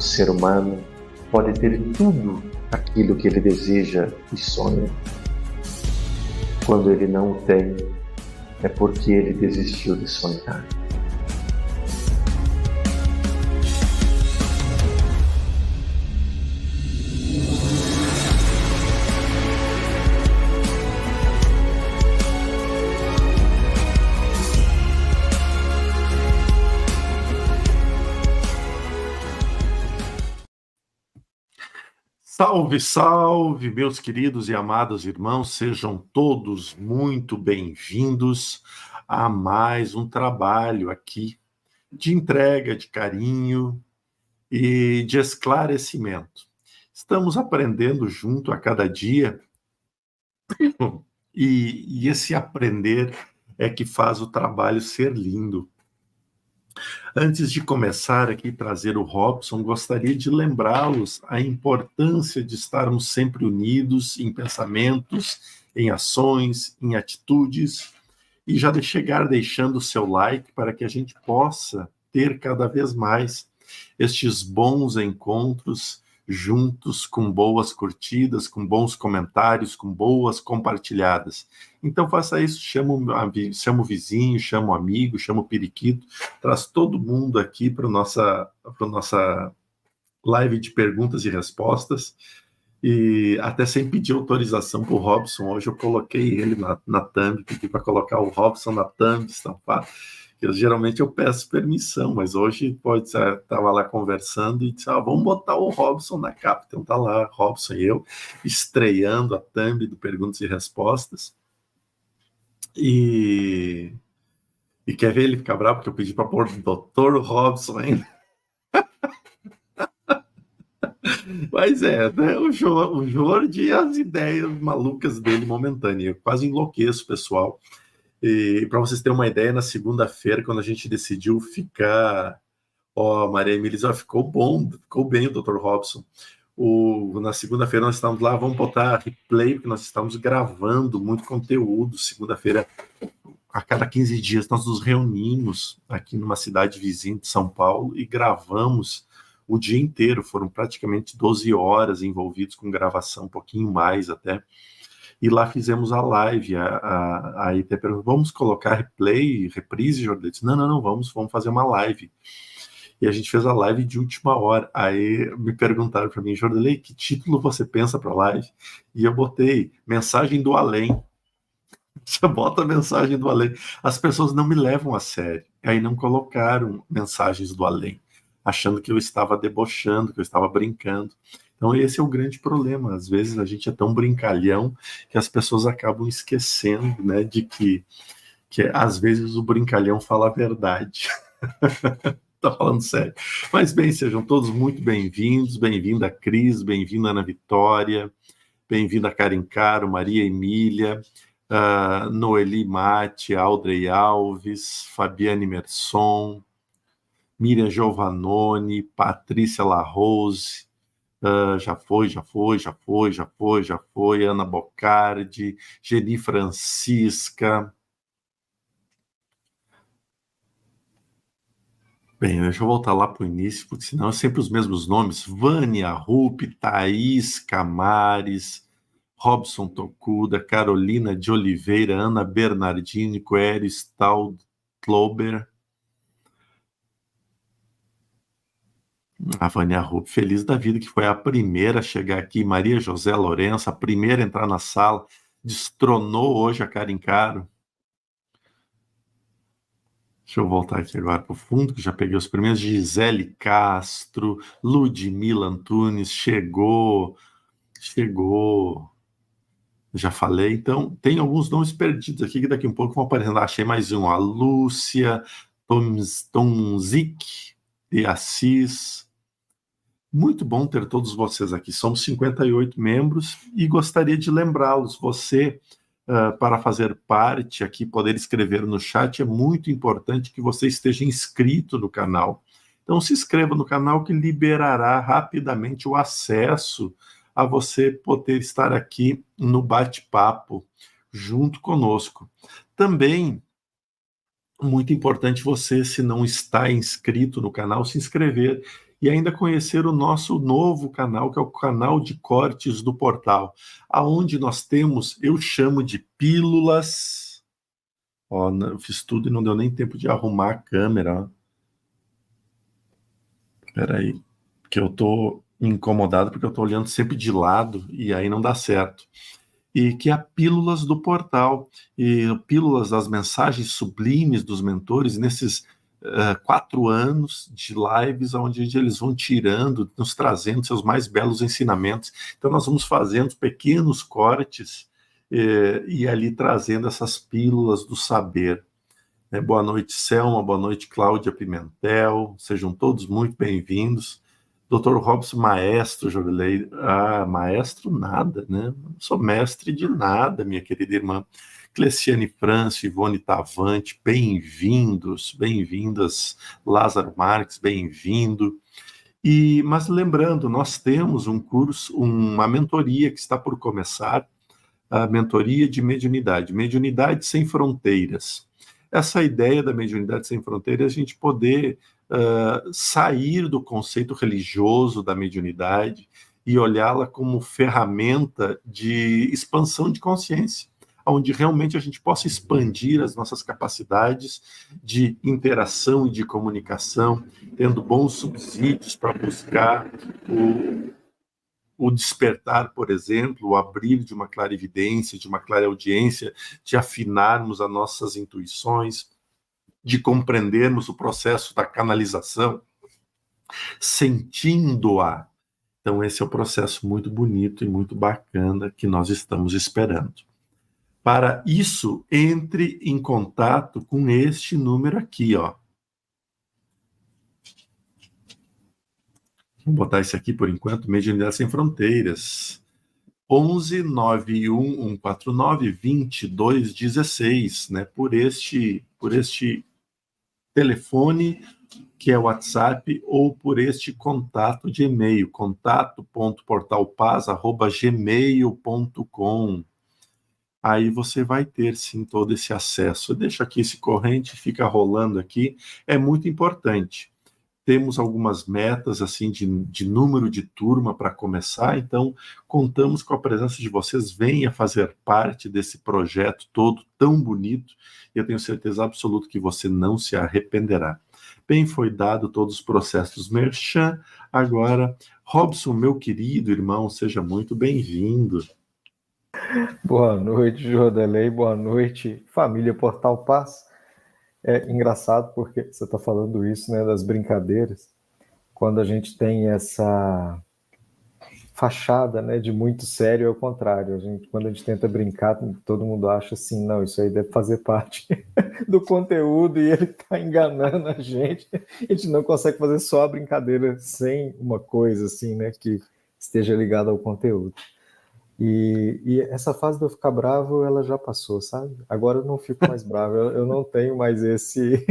O ser humano pode ter tudo aquilo que ele deseja e sonha. Quando ele não o tem, é porque ele desistiu de sonhar. Salve, salve, meus queridos e amados irmãos, sejam todos muito bem-vindos a mais um trabalho aqui de entrega, de carinho e de esclarecimento. Estamos aprendendo junto a cada dia e esse aprender é que faz o trabalho ser lindo. Antes de começar aqui trazer o Robson, gostaria de lembrá-los a importância de estarmos sempre unidos em pensamentos, em ações, em atitudes, e já de chegar deixando o seu like para que a gente possa ter cada vez mais estes bons encontros juntos, com boas curtidas, com bons comentários, com boas compartilhadas. Então faça isso, chama o vizinho, chama o amigo, chama o periquito, traz todo mundo aqui para a nossa live de perguntas e respostas, e até sem pedir autorização para o Robson. Hoje eu coloquei ele na thumb, pedi para colocar o Robson na thumb, estampar. Geralmente eu peço permissão, mas hoje estava lá conversando e disse, vamos botar o Robson na capa. Então tá lá, Robson e eu, estreando a thumb do Perguntas e Respostas. E quer ver ele ficar bravo, porque eu pedi para pôr Dr. Robson ainda. Mas né, o Jorge e as ideias malucas dele momentâneas. Eu quase enlouqueço, pessoal. E para vocês terem uma ideia, na segunda-feira, quando a gente decidiu ficar... Maria Emília, ficou bem o Dr. Robson. Na segunda-feira nós estávamos lá, vamos botar replay, porque nós estamos gravando muito conteúdo. Segunda-feira, a cada 15 dias, nós nos reunimos aqui numa cidade vizinha de São Paulo e gravamos o dia inteiro. Foram praticamente 12 horas envolvidos com gravação, um pouquinho mais até. E lá fizemos a live. Aí até perguntou, vamos colocar reprise, Jordan? Disse, não, vamos fazer uma live. E a gente fez a live de última hora. Aí me perguntaram para mim, Jordan, que título você pensa para a live? E eu botei Mensagem do Além. Você bota a Mensagem do Além. As pessoas não me levam a sério. Aí não colocaram Mensagens do Além, achando que eu estava debochando, que eu estava brincando. Então esse é o grande problema. Às vezes a gente é tão brincalhão que as pessoas acabam esquecendo, né, de que às vezes o brincalhão fala a verdade. Tá falando sério. Mas bem, sejam todos muito bem-vindos. Bem-vinda Cris, bem-vinda Ana Vitória, bem-vinda Karen Caro, Maria Emília, Noeli Mate, Audrey Alves, Fabiane Merson, Miriam Giovannone, Patrícia Larose, já foi, Ana Bocardi, Geni Francisca. Bem, deixa eu voltar lá para o início, porque senão é sempre os mesmos nomes. Vânia Rupp, Thaís Camares, Robson Tocuda, Carolina de Oliveira, Ana Bernardini, Coelho Staudtlober. A Vânia Rupp, feliz da vida, que foi a primeira a chegar aqui. Maria José Lourenço, a primeira a entrar na sala, destronou hoje a Karen Caro. Deixa eu voltar aqui agora para o fundo, que já peguei os primeiros. Gisele Castro, Ludmila Antunes, chegou. Já falei. Então, tem alguns nomes perdidos aqui, que daqui a um pouco vão aparecendo. Achei mais um. A Lúcia, Tomzik de Assis. Muito bom ter todos vocês aqui. Somos 58 membros e gostaria de lembrá-los, você, para fazer parte aqui, poder escrever no chat, é muito importante que você esteja inscrito no canal. Então se inscreva no canal, que liberará rapidamente o acesso a você poder estar aqui no bate-papo junto conosco. Também, muito importante você, se não está inscrito no canal, se inscrever e ainda conhecer o nosso novo canal, que é o canal de cortes do portal, aonde nós temos, eu chamo de pílulas. Ó, eu fiz tudo e não deu nem tempo de arrumar a câmera. Ó. Espera aí, que eu tô incomodado porque eu tô olhando sempre de lado e aí não dá certo. E que é pílulas do portal, e pílulas das mensagens sublimes dos mentores nesses 4 anos de lives, onde eles vão tirando, nos trazendo seus mais belos ensinamentos. Então nós vamos fazendo pequenos cortes e ali trazendo essas pílulas do saber. Boa noite, Selma, boa noite, Cláudia Pimentel, sejam todos muito bem-vindos. Dr. Robson, maestro, Jorilei. Ah, maestro nada, né? Não sou mestre de nada, minha querida irmã. Cleciane França, Ivone Tavante, bem-vindos, bem-vindas. Lázaro Marques, bem-vindo. Mas lembrando, nós temos um curso, uma mentoria que está por começar, a mentoria de mediunidade, Mediunidade Sem Fronteiras. Essa ideia da mediunidade sem fronteiras é a gente poder sair do conceito religioso da mediunidade e olhá-la como ferramenta de expansão de consciência, onde realmente a gente possa expandir as nossas capacidades de interação e de comunicação, tendo bons subsídios para buscar o despertar, por exemplo, o abrir de uma clarividência, de uma clareaudiência, de afinarmos as nossas intuições, de compreendermos o processo da canalização, sentindo-a. Então, esse é um processo muito bonito e muito bacana que nós estamos esperando. Para isso, entre em contato com este número aqui, ó. Vou botar esse aqui por enquanto, Mediunidade Sem Fronteiras. 11 911 149 2216, né? Por este telefone, que é o WhatsApp, ou por este contato de e-mail, contato.portalpaz@gmail.com. Aí você vai ter, sim, todo esse acesso. Deixa aqui esse corrente, fica rolando aqui. É muito importante. Temos algumas metas assim de número de turma para começar, então contamos com a presença de vocês. Venha fazer parte desse projeto todo tão bonito. Eu tenho certeza absoluta que você não se arrependerá. Bem, foi dado todos os processos merchan. Agora, Robson, meu querido irmão, seja muito bem-vindo. Boa noite, Jordelei. Boa noite, família Portal Paz. É engraçado porque você está falando isso, né, das brincadeiras. Quando a gente tem essa fachada, né, de muito sério, é o contrário. Quando a gente tenta brincar, todo mundo acha assim, não, isso aí deve fazer parte do conteúdo e ele está enganando a gente. A gente não consegue fazer só a brincadeira sem uma coisa assim, né, que esteja ligada ao conteúdo. E essa fase de eu ficar bravo, ela já passou, sabe? Agora eu não fico mais bravo, eu não tenho mais esse...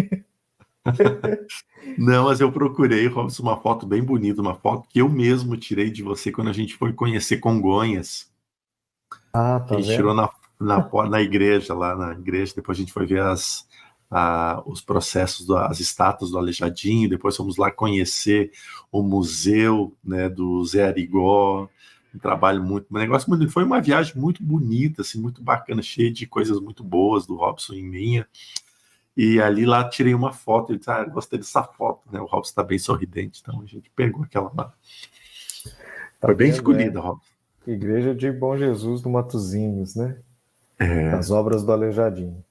Não, mas eu procurei, Robson, uma foto bem bonita, uma foto que eu mesmo tirei de você quando a gente foi conhecer Congonhas. Ah, tá A gente vendo? tirou na igreja, lá na igreja, depois a gente foi ver os processos, as estátuas do Aleijadinho, depois fomos lá conhecer o museu, né, do Zé Arigó, um trabalho um negócio muito, foi uma viagem muito bonita, assim, muito bacana, cheia de coisas muito boas do Robson e minha. E ali lá tirei uma foto, ele disse, gostei dessa foto, né? O Robson está bem sorridente, então a gente pegou aquela lá. Tá Foi bem vendo? escolhida, Robson. Igreja de Bom Jesus do Matozinhos, né? É. Das obras do Aleijadinho.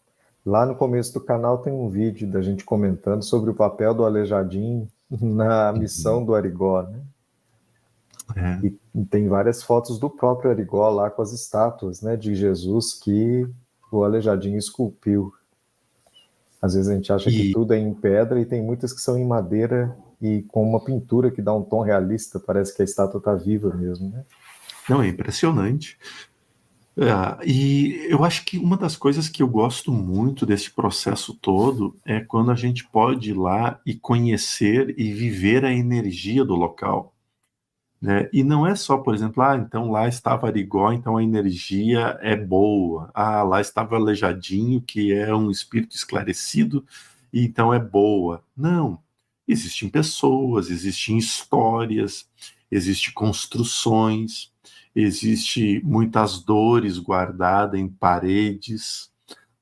Lá no começo do canal tem um vídeo da gente comentando sobre o papel do Aleijadinho na missão do Arigó, né? É. E tem várias fotos do próprio Arigó lá com as estátuas, né, de Jesus que o Aleijadinho esculpiu. Às vezes a gente acha que tudo é em pedra e tem muitas que são em madeira e com uma pintura que dá um tom realista, parece que a estátua está viva mesmo, né? Não, é impressionante. E eu acho que uma das coisas que eu gosto muito desse processo todo é quando a gente pode ir lá e conhecer e viver a energia do local. Né? E não é só, por exemplo, então lá estava Arigó, então a energia é boa. Lá estava Aleijadinho, que é um espírito esclarecido, e então é boa. Não. Existem pessoas, existem histórias, existem construções, existe muitas dores guardadas em paredes,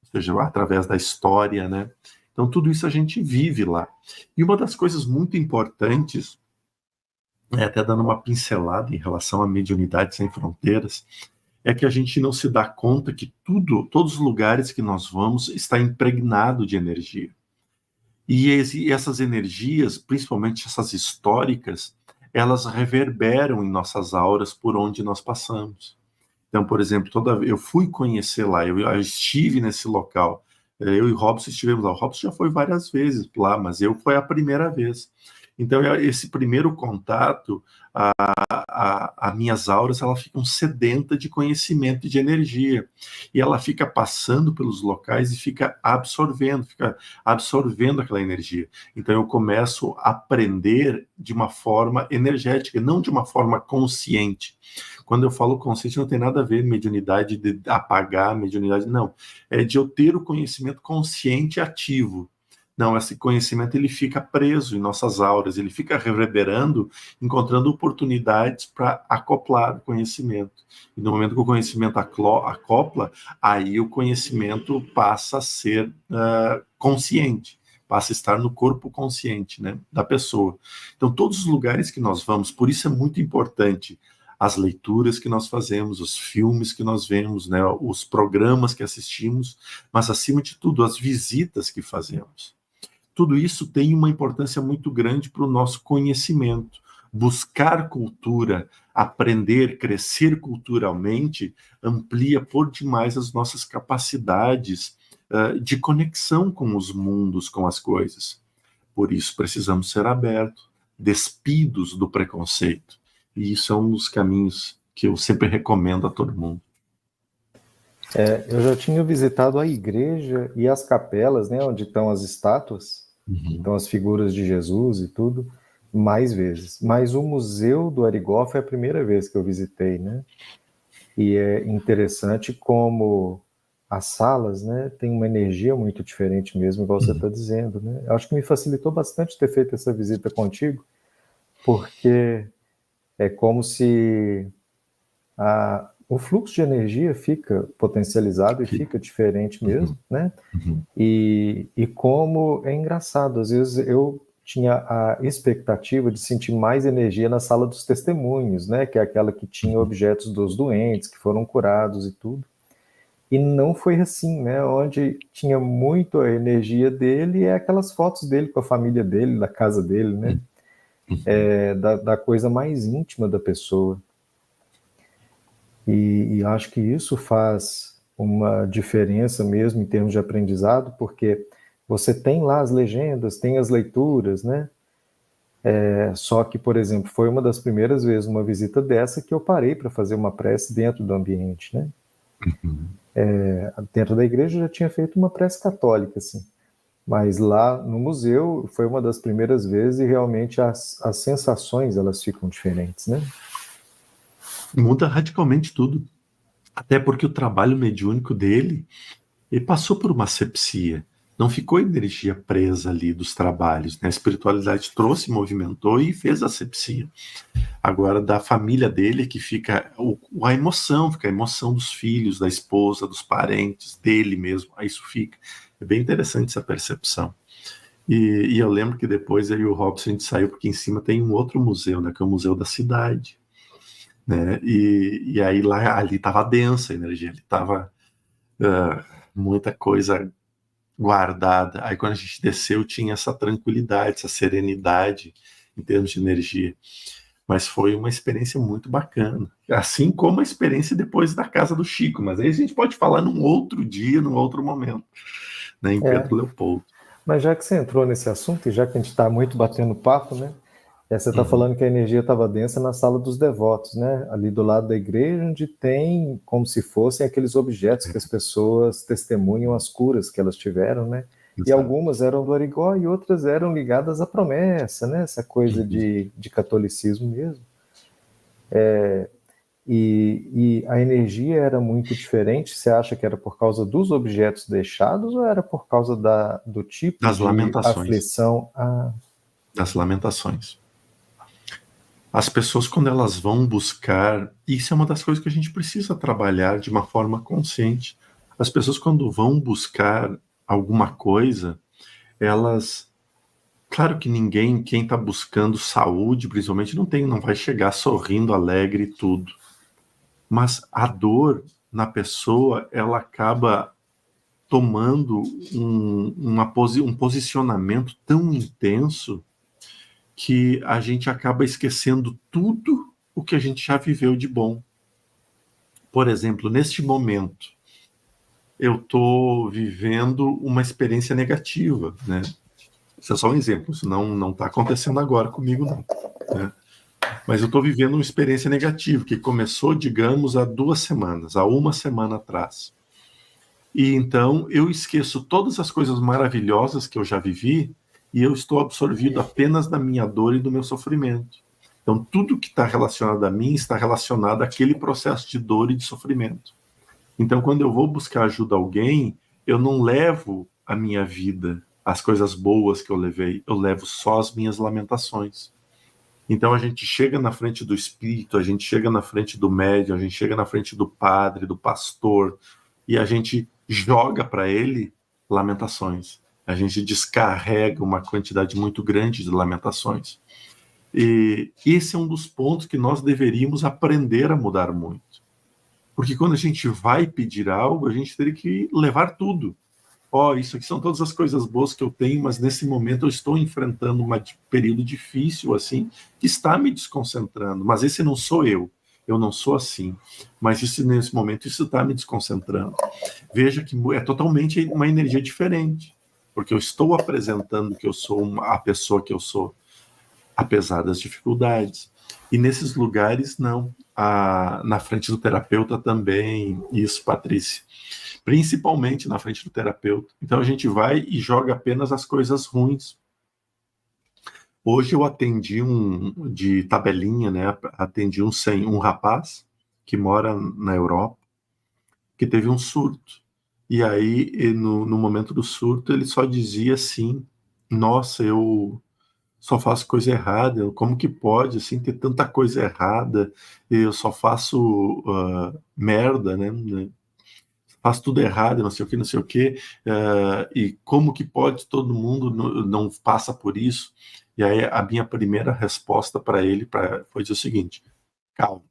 ou seja, através da história, né? Então, tudo isso a gente vive lá. E uma das coisas muito importantes, até dando uma pincelada em relação à mediunidade sem fronteiras, é que a gente não se dá conta que todos os lugares que nós vamos está impregnado de energia. E essas energias, principalmente essas históricas, elas reverberam em nossas auras por onde nós passamos. Então, por exemplo, eu fui conhecer lá, eu estive nesse local. Eu e o Robson estivemos lá. O Robson já foi várias vezes lá, mas eu foi a primeira vez. Então, esse primeiro contato, as minhas auras, elas ficam sedentas de conhecimento e de energia. E ela fica passando pelos locais e fica absorvendo aquela energia. Então, eu começo a aprender de uma forma energética, não de uma forma consciente. Quando eu falo consciente, não tem nada a ver com mediunidade de apagar, mediunidade, não. É de eu ter o conhecimento consciente e ativo. Não, esse conhecimento ele fica preso em nossas auras, ele fica reverberando, encontrando oportunidades para acoplar o conhecimento. E no momento que o conhecimento acopla, aí o conhecimento passa a ser consciente, passa a estar no corpo consciente, né, da pessoa. Então, todos os lugares que nós vamos, por isso é muito importante as leituras que nós fazemos, os filmes que nós vemos, né, os programas que assistimos, mas, acima de tudo, as visitas que fazemos. Tudo isso tem uma importância muito grande para o nosso conhecimento. Buscar cultura, aprender, crescer culturalmente, amplia por demais as nossas capacidades de conexão com os mundos, com as coisas. Por isso precisamos ser abertos, despidos do preconceito. E isso é um dos caminhos que eu sempre recomendo a todo mundo. Eu já tinha visitado a igreja e as capelas, né, onde estão as estátuas, então as figuras de Jesus e tudo, mais vezes. Mas o Museu do Arigó foi a primeira vez que eu visitei, né? E é interessante como as salas, né, tem uma energia muito diferente mesmo, igual você está dizendo, né? Eu acho que me facilitou bastante ter feito essa visita contigo, porque é como se o fluxo de energia fica potencializado e fica diferente mesmo, né? E como é engraçado, às vezes eu tinha a expectativa de sentir mais energia na sala dos testemunhos, né? Que é aquela que tinha objetos dos doentes, que foram curados e tudo. E não foi assim, né? Onde tinha muito a energia dele é aquelas fotos dele com a família dele, da casa dele, né? Da coisa mais íntima da pessoa. E acho que isso faz uma diferença mesmo em termos de aprendizado, porque você tem lá as legendas, tem as leituras, né? Só que, por exemplo, foi uma das primeiras vezes, uma visita dessa, que eu parei para fazer uma prece dentro do ambiente, né? Dentro da igreja eu já tinha feito uma prece católica, assim. Mas lá no museu foi uma das primeiras vezes e realmente as sensações, elas ficam diferentes, né? Muda radicalmente tudo. Até porque o trabalho mediúnico dele, ele passou por uma asepsia. Não ficou energia presa ali dos trabalhos, né? A espiritualidade trouxe, movimentou e fez a asepsia. Agora, da família dele, que fica a emoção, fica a emoção dos filhos, da esposa, dos parentes, dele mesmo. Aí isso fica. É bem interessante essa percepção. E eu lembro que depois eu e o Robson, a gente saiu, porque em cima tem um outro museu, né? Que é o Museu da Cidade. Né? E aí ali estava densa a energia, ali estava muita coisa guardada. Aí quando a gente desceu tinha essa tranquilidade, essa serenidade em termos de energia. Mas foi uma experiência muito bacana, assim como a experiência depois da casa do Chico, mas aí a gente pode falar num outro dia, num outro momento, né, em Pedro Leopoldo. Mas já que você entrou nesse assunto, e já que a gente está muito batendo papo, né? Você está falando que a energia estava densa na sala dos devotos, né? Ali do lado da igreja, onde tem como se fossem aqueles objetos que as pessoas testemunham as curas que elas tiveram, né? Exato. E algumas eram do Arigó e outras eram ligadas à promessa, né? Essa coisa de catolicismo mesmo. E a energia era muito diferente. Você acha que era por causa dos objetos deixados ou era por causa do tipo das de lamentações. aflição? das lamentações. As pessoas, quando elas vão buscar, isso é uma das coisas que a gente precisa trabalhar de uma forma consciente. As pessoas, quando vão buscar alguma coisa, elas... Claro que ninguém, quem está buscando saúde, principalmente, não vai chegar sorrindo, alegre e tudo. Mas a dor na pessoa, ela acaba tomando um posicionamento tão intenso que a gente acaba esquecendo tudo o que a gente já viveu de bom. Por exemplo, neste momento, eu estou vivendo uma experiência negativa, né? Isso é só um exemplo, isso não está acontecendo agora comigo, não. Né? Mas eu estou vivendo uma experiência negativa, que começou, digamos, há 2 semanas, há 1 semana atrás. E então eu esqueço todas as coisas maravilhosas que eu já vivi e eu estou absorvido apenas da minha dor e do meu sofrimento. Então tudo que está relacionado a mim está relacionado àquele processo de dor e de sofrimento. Então quando eu vou buscar ajuda a alguém, eu não levo a minha vida, as coisas boas que eu levei, eu levo só as minhas lamentações. Então a gente chega na frente do espírito, a gente chega na frente do médium, a gente chega na frente do padre, do pastor, e a gente joga para ele lamentações. A gente descarrega uma quantidade muito grande de lamentações. E esse é um dos pontos que nós deveríamos aprender a mudar muito. Porque quando a gente vai pedir algo, a gente teria que levar tudo. Isso aqui são todas as coisas boas que eu tenho, mas nesse momento eu estou enfrentando um período difícil, assim, que está me desconcentrando. Mas esse não sou eu. Eu não sou assim. Mas nesse momento isso está me desconcentrando. Veja que é totalmente uma energia diferente. Porque eu estou apresentando que eu sou a pessoa que eu sou, apesar das dificuldades. E nesses lugares, não. Na frente do terapeuta também, isso, Patrícia. Principalmente na frente do terapeuta. Então a gente vai e joga apenas as coisas ruins. Hoje eu atendi de tabelinha, né? Atendi um rapaz que mora na Europa, que teve um surto. E aí, no momento do surto, ele só dizia assim: nossa, eu só faço coisa errada, como que pode, assim, ter tanta coisa errada, eu só faço merda, né? Faço tudo errado, não sei o que, não sei o que, e como que pode todo mundo não passa por isso? E aí a minha primeira resposta para ele foi dizer o seguinte: calma,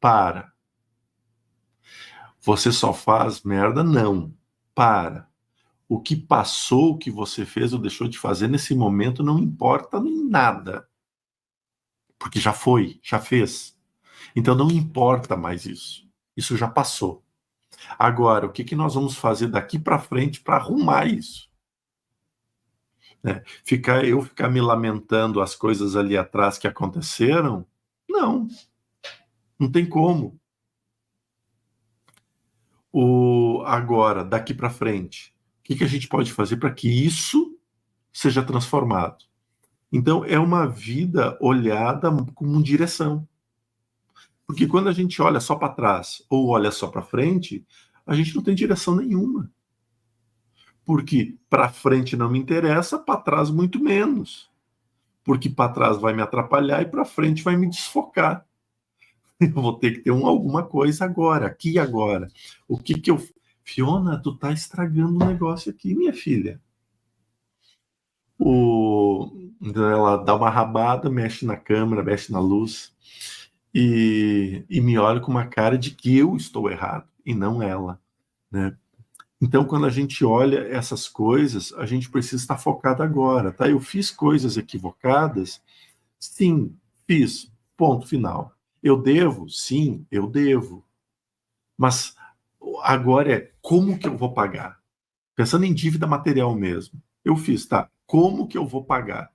para. Você só faz merda? Não. Para. O que passou, o que você fez ou deixou de fazer nesse momento não importa em nada. Porque já foi, já fez. Então não importa mais isso. Isso já passou. Agora, o que nós vamos fazer daqui para frente para arrumar isso? Eu ficar me lamentando as coisas ali atrás que aconteceram? Não tem como. Agora, daqui para frente, o que a gente pode fazer para que isso seja transformado? Então, é uma vida olhada como direção. Porque quando a gente olha só para trás ou olha só para frente, a gente não tem direção nenhuma. Porque para frente não me interessa, para trás muito menos. Porque para trás vai me atrapalhar e para frente vai me desfocar. Eu vou ter que ter alguma coisa agora, aqui e agora. O que eu... Fiona, tu tá estragando o negócio aqui, minha filha. Ela dá uma rabada, mexe na câmera, mexe na luz e me olha com uma cara de que eu estou errado e não ela, né? Então, quando a gente olha essas coisas, a gente precisa estar focado agora, tá? Eu fiz coisas equivocadas? Sim, fiz. Ponto final. Eu devo? Sim, eu devo. Mas agora é como que eu vou pagar? Pensando em dívida material mesmo. Eu fiz, tá? Como que eu vou pagar?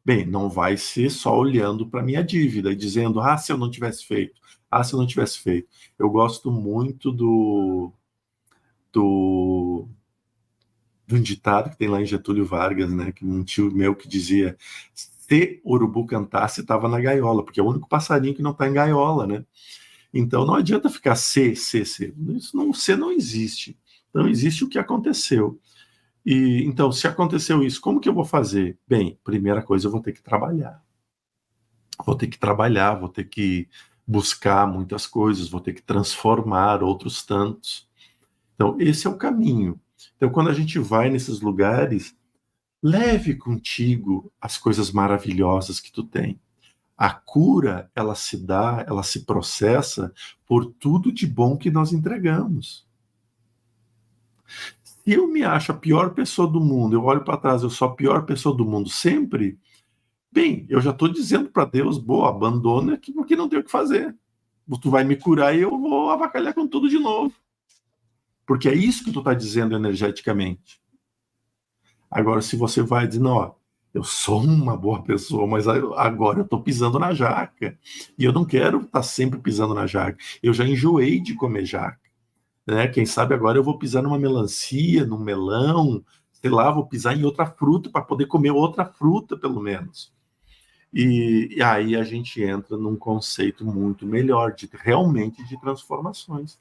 Bem, não vai ser só olhando para minha dívida e dizendo, se eu não tivesse feito. Se eu não tivesse feito. Eu gosto muito do ditado que tem lá em Getúlio Vargas, né? Que um tio meu que dizia: se urubu cantasse, estava na gaiola, porque é o único passarinho que não está em gaiola, né? Então não adianta ficar se. Isso não, se não existe. Não existe o que aconteceu. E então, se aconteceu isso, como que eu vou fazer? Bem, primeira coisa, eu vou ter que trabalhar. Vou ter que trabalhar, vou ter que buscar muitas coisas, vou ter que transformar outros tantos. Então, esse é o caminho. Então, quando a gente vai nesses lugares, leve contigo as coisas maravilhosas que tu tem. A cura, ela se dá, ela se processa por tudo de bom que nós entregamos. Se eu me acho a pior pessoa do mundo, eu olho para trás, eu sou a pior pessoa do mundo sempre, bem, eu já estou dizendo para Deus, boa, abandona porque não tem o que fazer. Tu vai me curar e eu vou avacalhar com tudo de novo. Porque é isso que tu está dizendo energeticamente. Agora, se você vai dizer, não, ó, eu sou uma boa pessoa, mas agora eu estou pisando na jaca. E eu não quero estar sempre pisando na jaca. Eu já enjoei de comer jaca. Né? Quem sabe agora eu vou pisar numa melancia, num melão, sei lá, vou pisar em outra fruta para poder comer outra fruta, pelo menos. E aí a gente entra num conceito muito melhor, realmente de transformações.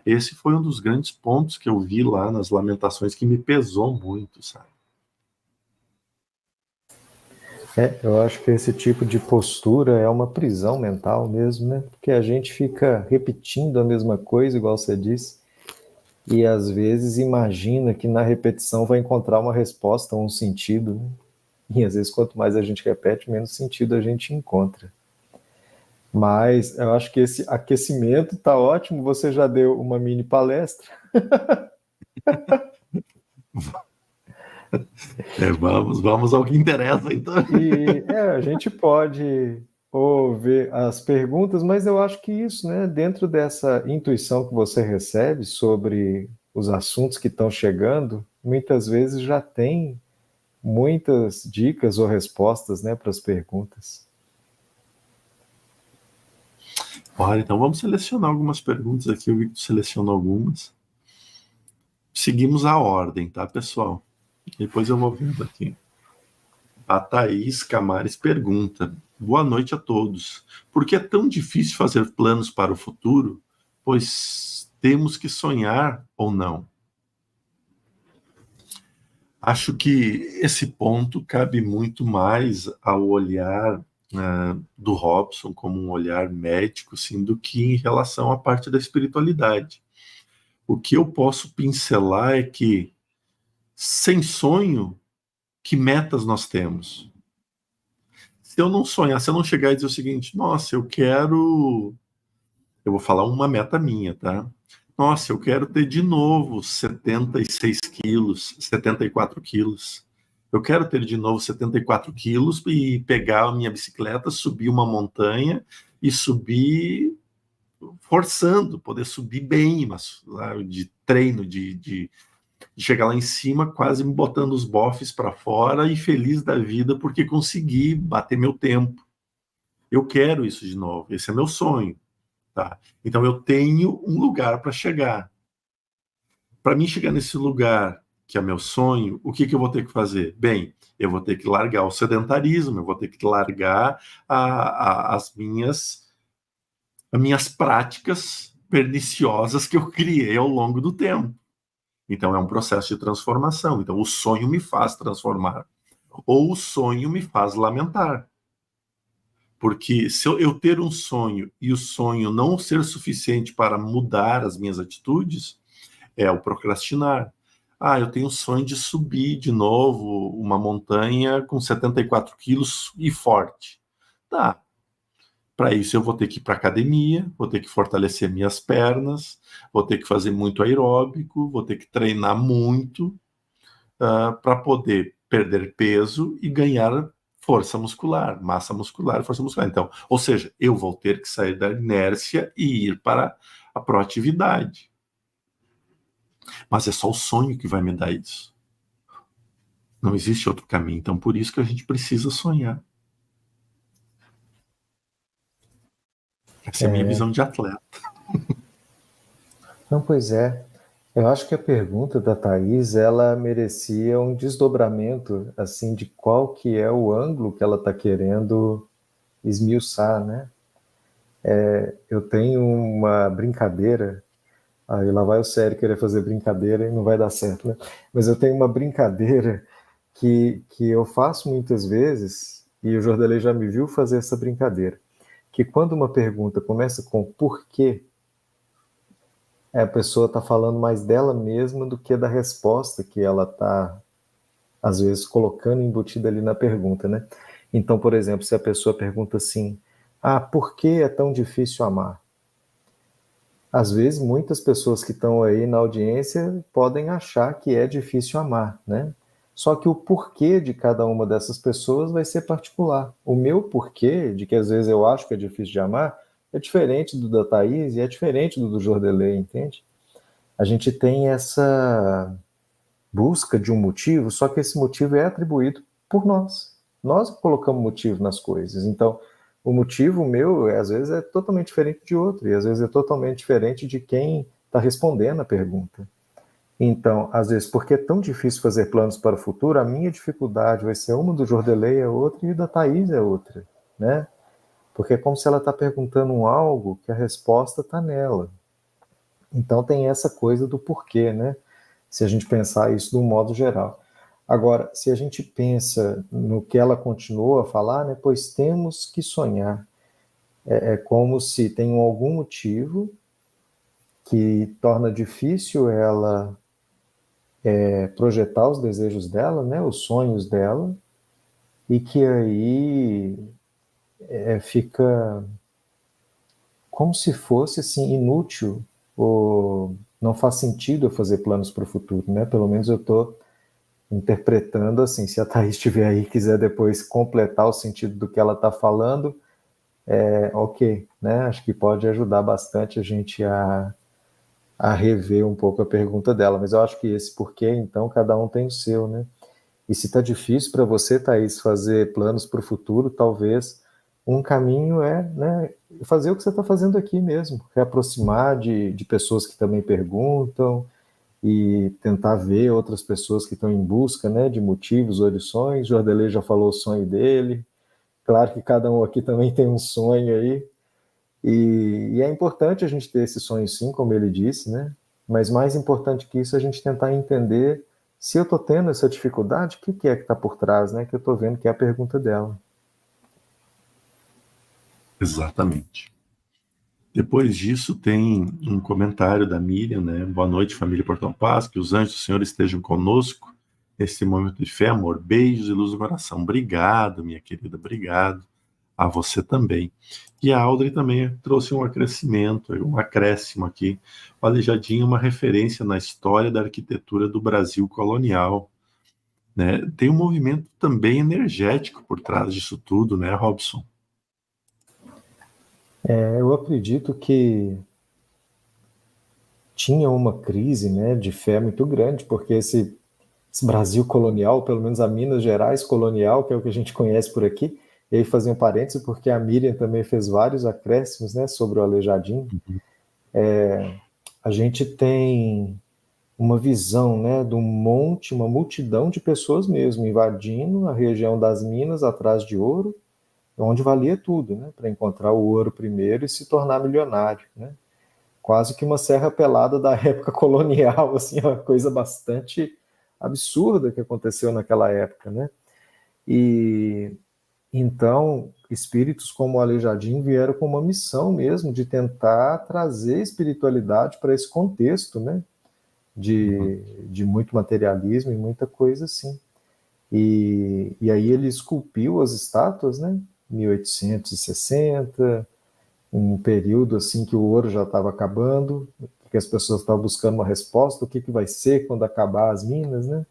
Esse foi um dos grandes pontos que eu vi lá nas Lamentações que me pesou muito, sabe? Eu acho que esse tipo de postura é uma prisão mental mesmo, né? Porque a gente fica repetindo a mesma coisa, igual você disse, e às vezes imagina que na repetição vai encontrar uma resposta, um sentido, né? E às vezes quanto mais a gente repete, menos sentido a gente encontra. Mas eu acho que esse aquecimento tá ótimo, você já deu uma mini palestra. Vamos ao que interessa, então. E a gente pode ver as perguntas, mas eu acho que isso, né, dentro dessa intuição que você recebe sobre os assuntos que estão chegando, muitas vezes já tem muitas dicas ou respostas, né, para as perguntas. Olha, então vamos selecionar algumas perguntas aqui. Eu vi que tu selecionou algumas. Seguimos a ordem, tá, pessoal? Depois eu vou vendo aqui. A Thaís Camares pergunta: boa noite a todos. Por que é tão difícil fazer planos para o futuro? Pois temos que sonhar ou não? Acho que esse ponto cabe muito mais ao olhar do Robson como um olhar médico, assim, do que em relação à parte da espiritualidade. O que eu posso pincelar é que, sem sonho, que metas nós temos? Se eu não sonhar, se eu não chegar e dizer o seguinte, nossa, eu quero... Eu vou falar uma meta minha, tá? Nossa, eu quero ter de novo 76 quilos, 74 quilos. Eu quero ter de novo 74 quilos e pegar a minha bicicleta, subir uma montanha e subir forçando, poder subir bem, mas de treino, de chegar lá em cima, quase me botando os bofes para fora e feliz da vida porque consegui bater meu tempo. Eu quero isso de novo, esse é meu sonho. Tá? Então eu tenho um lugar para chegar. Para mim chegar nesse lugar que é meu sonho, o que eu vou ter que fazer? Bem, eu vou ter que largar o sedentarismo, eu vou ter que largar as minhas práticas perniciosas que eu criei ao longo do tempo. Então é um processo de transformação. Então o sonho me faz transformar, ou o sonho me faz lamentar. Porque se eu ter um sonho e o sonho não ser suficiente para mudar as minhas atitudes, é o procrastinar. Ah, eu tenho um sonho de subir de novo uma montanha com 74 quilos e forte. Tá. Para isso eu vou ter que ir para academia, vou ter que fortalecer minhas pernas, vou ter que fazer muito aeróbico, vou ter que treinar muito para poder perder peso e ganhar força muscular, massa muscular, força muscular. Então, ou seja, eu vou ter que sair da inércia e ir para a proatividade. Mas é só o sonho que vai me dar isso. Não existe outro caminho. Então, por isso que a gente precisa sonhar. Essa é a minha visão de atleta. Não, pois é. Eu acho que a pergunta da Thaís, ela merecia um desdobramento, assim, de qual que é o ângulo que ela está querendo esmiuçar, né? Eu tenho uma brincadeira Aí lá vai o sério querer fazer brincadeira e não vai dar certo, né? Mas eu tenho uma brincadeira que eu faço muitas vezes, e o Jordelei já me viu fazer essa brincadeira, que quando uma pergunta começa com por quê, a pessoa está falando mais dela mesma do que da resposta que ela está, às vezes, colocando embutida ali na pergunta, né? Então, por exemplo, se a pessoa pergunta assim, por que é tão difícil amar? Às vezes, muitas pessoas que estão aí na audiência podem achar que é difícil amar, né? Só que o porquê de cada uma dessas pessoas vai ser particular. O meu porquê, de que às vezes eu acho que é difícil de amar, é diferente do da Thaís e é diferente do Jordelei, entende? A gente tem essa busca de um motivo, só que esse motivo é atribuído por nós. Nós colocamos motivo nas coisas. Então, o motivo meu, às vezes, é totalmente diferente de outro, e às vezes é totalmente diferente de quem está respondendo a pergunta. Então, às vezes, porque é tão difícil fazer planos para o futuro, a minha dificuldade vai ser uma, do Jordelei é outra e da Thaís é outra, né? Porque é como se ela está perguntando algo que a resposta está nela. Então tem essa coisa do porquê, né? Se a gente pensar isso de um modo geral. Agora, se a gente pensa no que ela continua a falar, né? Pois temos que sonhar. É como se tem algum motivo que torna difícil ela projetar os desejos dela, né? Os sonhos dela, e que aí fica como se fosse assim inútil ou não faz sentido eu fazer planos para o futuro, né? Pelo menos eu estou interpretando assim. Se a Thaís estiver aí e quiser depois completar o sentido do que ela está falando, ok, né? Acho que pode ajudar bastante a gente a rever um pouco a pergunta dela. Mas eu acho que esse porquê, então, cada um tem o seu, né? E se está difícil para você, Thaís, fazer planos para o futuro, talvez um caminho é, né, fazer o que você está fazendo aqui mesmo, reaproximar de pessoas que também perguntam e tentar ver outras pessoas que estão em busca, né, de motivos ou de sonhos. Jordelei já falou o sonho dele. Claro que cada um aqui também tem um sonho aí. E é importante a gente ter esse sonho sim, como ele disse, né? Mas mais importante que isso é a gente tentar entender se eu estou tendo essa dificuldade, o que é que está por trás, né? Que eu estou vendo que é a pergunta dela. Exatamente. Depois disso, tem um comentário da Miriam, né? Boa noite, família Portão Paz, que os anjos do Senhor estejam conosco nesse momento de fé, amor, beijos e luz no coração. Obrigado, minha querida, obrigado. A você também. E a Audrey também trouxe um acréscimo aqui. O Aleijadinho é uma referência na história da arquitetura do Brasil colonial, né? Tem um movimento também energético por trás disso tudo, né, Robson? Eu acredito que tinha uma crise, né, de fé muito grande, porque esse Brasil colonial, pelo menos a Minas Gerais colonial, que é o que a gente conhece por aqui, e aí fazer um parênteses, porque a Miriam também fez vários acréscimos, né, sobre o Aleijadinho. A gente tem uma visão, né, de uma multidão de pessoas mesmo, invadindo a região das minas atrás de ouro, onde valia tudo, né, para encontrar o ouro primeiro e se tornar milionário, né? Quase que uma serra pelada da época colonial, assim, uma coisa bastante absurda que aconteceu naquela época, né? E então espíritos como o Aleijadinho vieram com uma missão mesmo de tentar trazer espiritualidade para esse contexto, né? De muito materialismo e muita coisa assim. E aí ele esculpiu as estátuas, né? 1860, um período assim que o ouro já estava acabando, que as pessoas estavam buscando uma resposta, o que vai ser quando acabar as minas, né?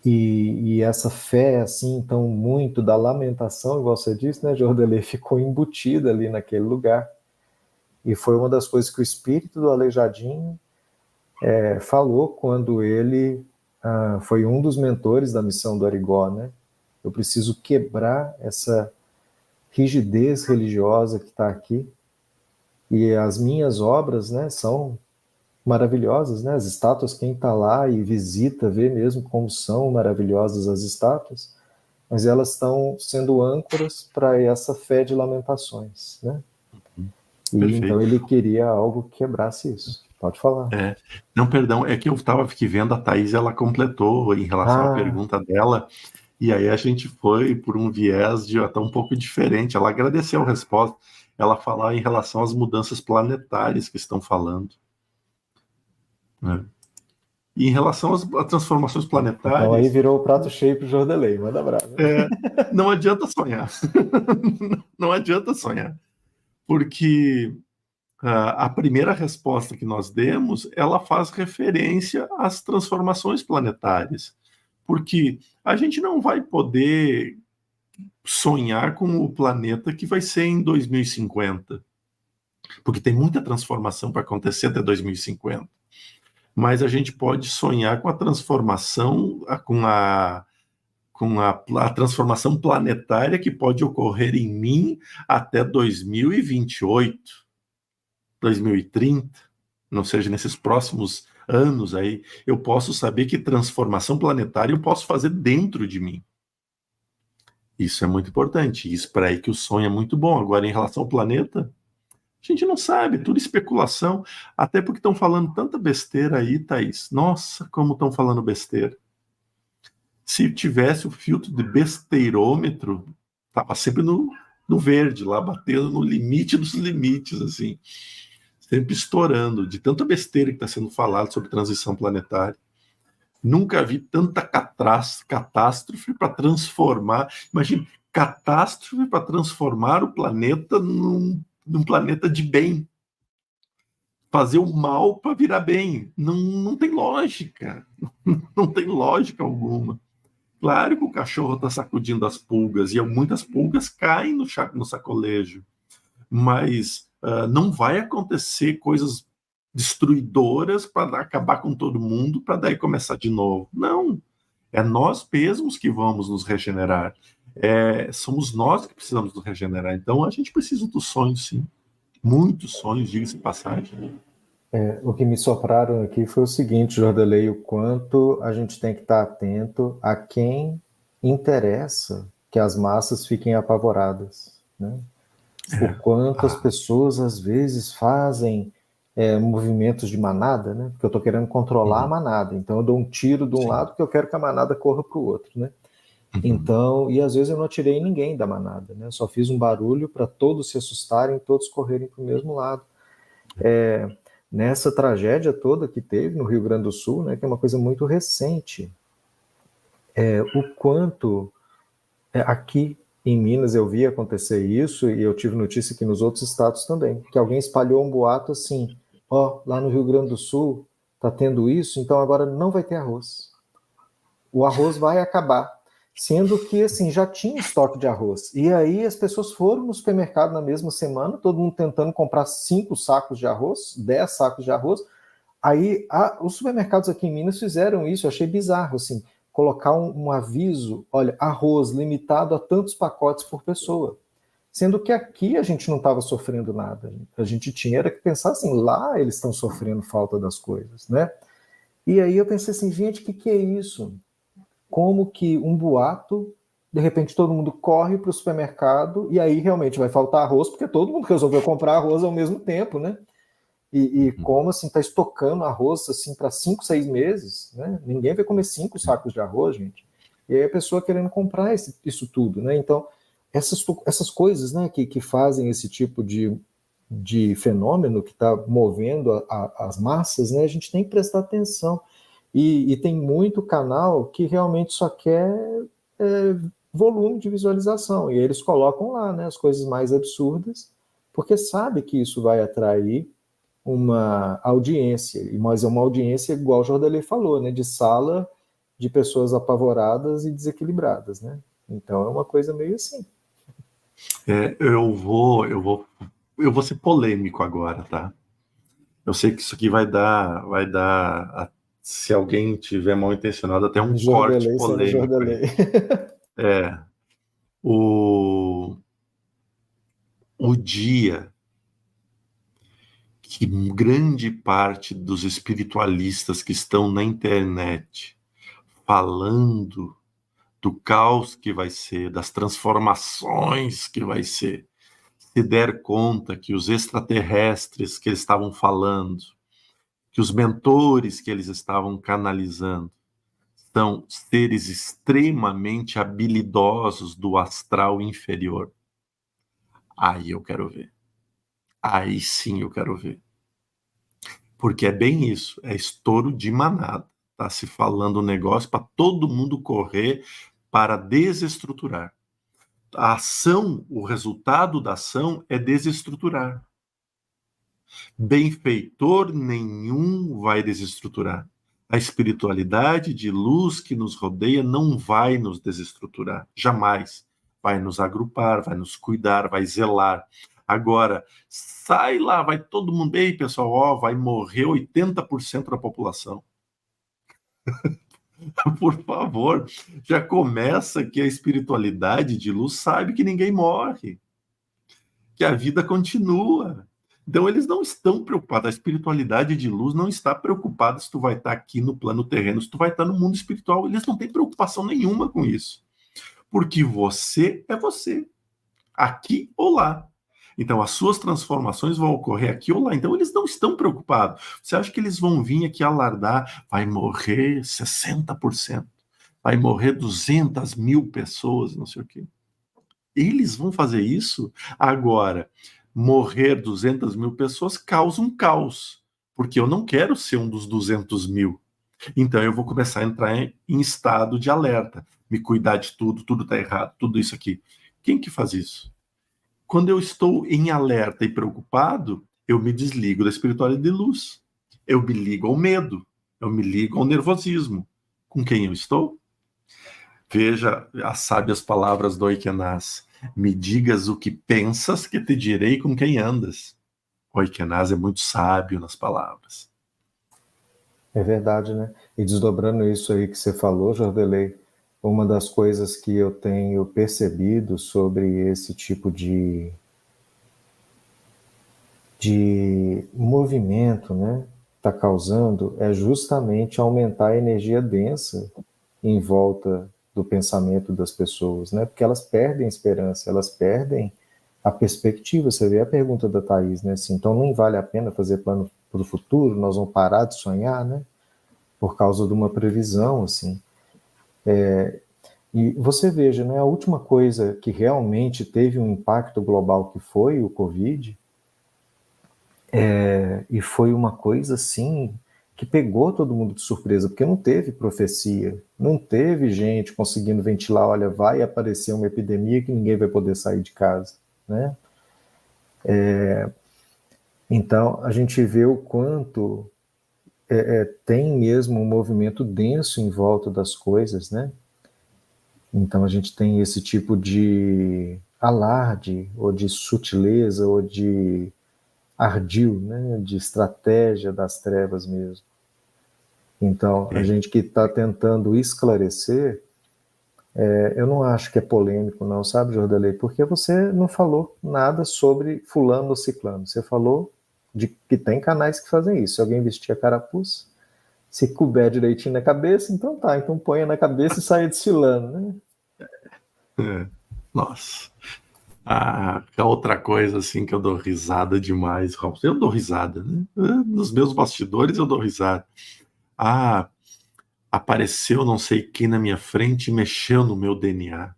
E essa fé, assim, então, muito da lamentação, igual você disse, né, Jordelê, ficou embutida ali naquele lugar. E foi uma das coisas que o espírito do Aleijadinho falou quando ele foi um dos mentores da missão do Arigó, né? Eu preciso quebrar essa rigidez religiosa que está aqui. E as minhas obras, né, são maravilhosas, né? As estátuas, quem está lá e visita, vê mesmo como são maravilhosas as estátuas, mas elas estão sendo âncoras para essa fé de lamentações, né? E Perfeito. então ele queria algo que quebrasse isso. Pode falar. Não, perdão, é que eu estava aqui vendo a Thaís, ela completou em relação à pergunta dela, e aí a gente foi por um viés de até um pouco diferente. Ela agradeceu a resposta, ela falar em relação às mudanças planetárias que estão falando, né? E em relação às transformações planetárias... Então aí virou o prato cheio pro Jordelei, manda brasa. Não adianta sonhar. Não adianta sonhar. Porque a primeira resposta que nós demos, ela faz referência às transformações planetárias. Porque a gente não vai poder sonhar com o planeta que vai ser em 2050. Porque tem muita transformação para acontecer até 2050. Mas a gente pode sonhar com a transformação, a transformação planetária que pode ocorrer em mim até 2028, 2030, não seja, nesses próximos anos aí, eu posso saber que transformação planetária eu posso fazer dentro de mim. Isso é muito importante, isso para aí que o sonho é muito bom. Agora, em relação ao planeta, a gente não sabe, tudo especulação, até porque estão falando tanta besteira aí, Thaís. Nossa, como estão falando besteira. Se tivesse o filtro de besteirômetro, estava sempre no verde, lá batendo no limite dos limites, assim, sempre estourando, de tanta besteira que está sendo falado sobre transição planetária. Nunca vi tanta catástrofe para transformar. Imagina, catástrofe para transformar o planeta num planeta de bem. Fazer o mal para virar bem. Não tem lógica. Não tem lógica alguma. Claro que o cachorro está sacudindo as pulgas, e muitas pulgas caem no sacolejo, mas não vai acontecer coisas destruidoras para acabar com todo mundo, para daí começar de novo. Não, é nós mesmos que vamos nos regenerar, somos nós que precisamos nos regenerar. Então a gente precisa dos sonhos, sim. Muitos sonhos, diga-se de passagem. O que me sopraram aqui foi o seguinte, Jordelei, o quanto a gente tem que estar atento a quem interessa que as massas fiquem apavoradas, né? O quanto as pessoas às vezes fazem movimentos de manada, né? Porque eu estou querendo controlar a manada, então eu dou um tiro de um lado porque eu quero que a manada corra para o outro, né? Então, e às vezes eu não atirei ninguém da manada, né? Eu só fiz um barulho para todos se assustarem, todos correrem para o mesmo lado. Nessa tragédia toda que teve no Rio Grande do Sul, né, que é uma coisa muito recente, o quanto aqui em Minas eu vi acontecer isso, e eu tive notícia aqui nos outros estados também, que alguém espalhou um boato assim, lá no Rio Grande do Sul tá tendo isso, então agora não vai ter arroz. O arroz vai acabar. Sendo que, assim, já tinha estoque de arroz. E aí as pessoas foram no supermercado na mesma semana, todo mundo tentando comprar 5 sacos de arroz, 10 sacos de arroz. Aí os supermercados aqui em Minas fizeram isso, eu achei bizarro, assim, colocar um aviso, olha, arroz limitado a tantos pacotes por pessoa. Sendo que aqui a gente não estava sofrendo nada. A gente tinha era que pensar assim, lá eles estão sofrendo falta das coisas, né? E aí eu pensei assim, gente, o que é isso? Como que um boato, de repente todo mundo corre para o supermercado e aí realmente vai faltar arroz, porque todo mundo resolveu comprar arroz ao mesmo tempo, né? E como assim, tá estocando arroz assim para 5, 6 meses, né? Ninguém vai comer 5 sacos de arroz, gente. E aí a pessoa querendo comprar isso tudo, né? Então, essas coisas, né, que fazem esse tipo de fenômeno que está movendo as massas, né? A gente tem que prestar atenção. E tem muito canal que realmente só quer volume de visualização. E eles colocam lá, né, as coisas mais absurdas, porque sabe que isso vai atrair uma audiência. Mas é uma audiência, igual o Jordelei falou, né, de sala de pessoas apavoradas e desequilibradas, né? Então é uma coisa meio assim. Eu vou ser polêmico agora, tá? Eu sei que isso aqui vai dar, se alguém tiver mal intencionado, até um corte polêmico. O dia que grande parte dos espiritualistas que estão na internet falando do caos que vai ser, das transformações que vai ser, se der conta que os extraterrestres que eles estavam falando, que os mentores que eles estavam canalizando, são seres extremamente habilidosos do astral inferior, aí eu quero ver. Aí sim eu quero ver. Porque é bem isso, é estouro de manada. Está se falando um negócio para todo mundo correr para desestruturar. A ação, o resultado da ação é desestruturar. Benfeitor nenhum vai desestruturar. A espiritualidade de luz que nos rodeia não vai nos desestruturar, jamais. Vai nos agrupar, vai nos cuidar, vai zelar. Agora, sai lá, vai todo mundo, ei pessoal, ó, vai morrer 80% da população. Por favor, já começa que a espiritualidade de luz sabe que ninguém morre, que a vida continua. Então eles não estão preocupados, a espiritualidade de luz não está preocupada se tu vai estar aqui no plano terreno, se tu vai estar no mundo espiritual, eles não têm preocupação nenhuma com isso, porque você é você, aqui ou lá. Então as suas transformações vão ocorrer aqui ou lá, então eles não estão preocupados. Você acha que eles vão vir aqui alardar, vai morrer 60%, vai morrer 200 mil pessoas, não sei o quê. Eles vão fazer isso agora. Morrer 200 mil pessoas causa um caos, porque eu não quero ser um dos 200 mil. Então eu vou começar a entrar em estado de alerta, me cuidar de tudo está errado, tudo isso aqui. Quem que faz isso? Quando eu estou em alerta e preocupado, eu me desligo da espiritualidade de luz. Eu me ligo ao medo, eu me ligo ao nervosismo. Com quem eu estou? Veja as sábias palavras do Oikenaz. Me digas o que pensas, que te direi com quem andas. O Oikenaz é muito sábio nas palavras. É verdade, né? E desdobrando isso aí que você falou, Jordelei, uma das coisas que eu tenho percebido sobre esse tipo de movimento, né, está causando é justamente aumentar a energia densa em volta do pensamento das pessoas, né? Porque elas perdem a esperança, elas perdem a perspectiva. Você vê a pergunta da Thaís, né? Assim, então nem vale a pena fazer plano para o futuro, nós vamos parar de sonhar, né? Por causa de uma previsão, assim. E você veja, né? A última coisa que realmente teve um impacto global que foi o Covid, e foi uma coisa assim que pegou todo mundo de surpresa, porque não teve profecia, não teve gente conseguindo ventilar, olha, vai aparecer uma epidemia que ninguém vai poder sair de casa, né? Então, a gente vê o quanto tem mesmo um movimento denso em volta das coisas, né? Então, a gente tem esse tipo de alarde, ou de sutileza, ou de ardil, né? De estratégia das trevas mesmo. Então, a gente que está tentando esclarecer, eu não acho que é polêmico não, sabe, Jordelei? Porque você não falou nada sobre fulano ou ciclano. Você falou de que tem canais que fazem isso. Se alguém vestir a carapuça, se couber direitinho na cabeça, então tá. Então ponha na cabeça e saia desfilando, né? Nossa. A outra coisa assim que eu dou risada demais, Robson, eu dou risada, né? Nos meus bastidores eu dou risada. Apareceu não sei quem na minha frente e mexeu no meu DNA.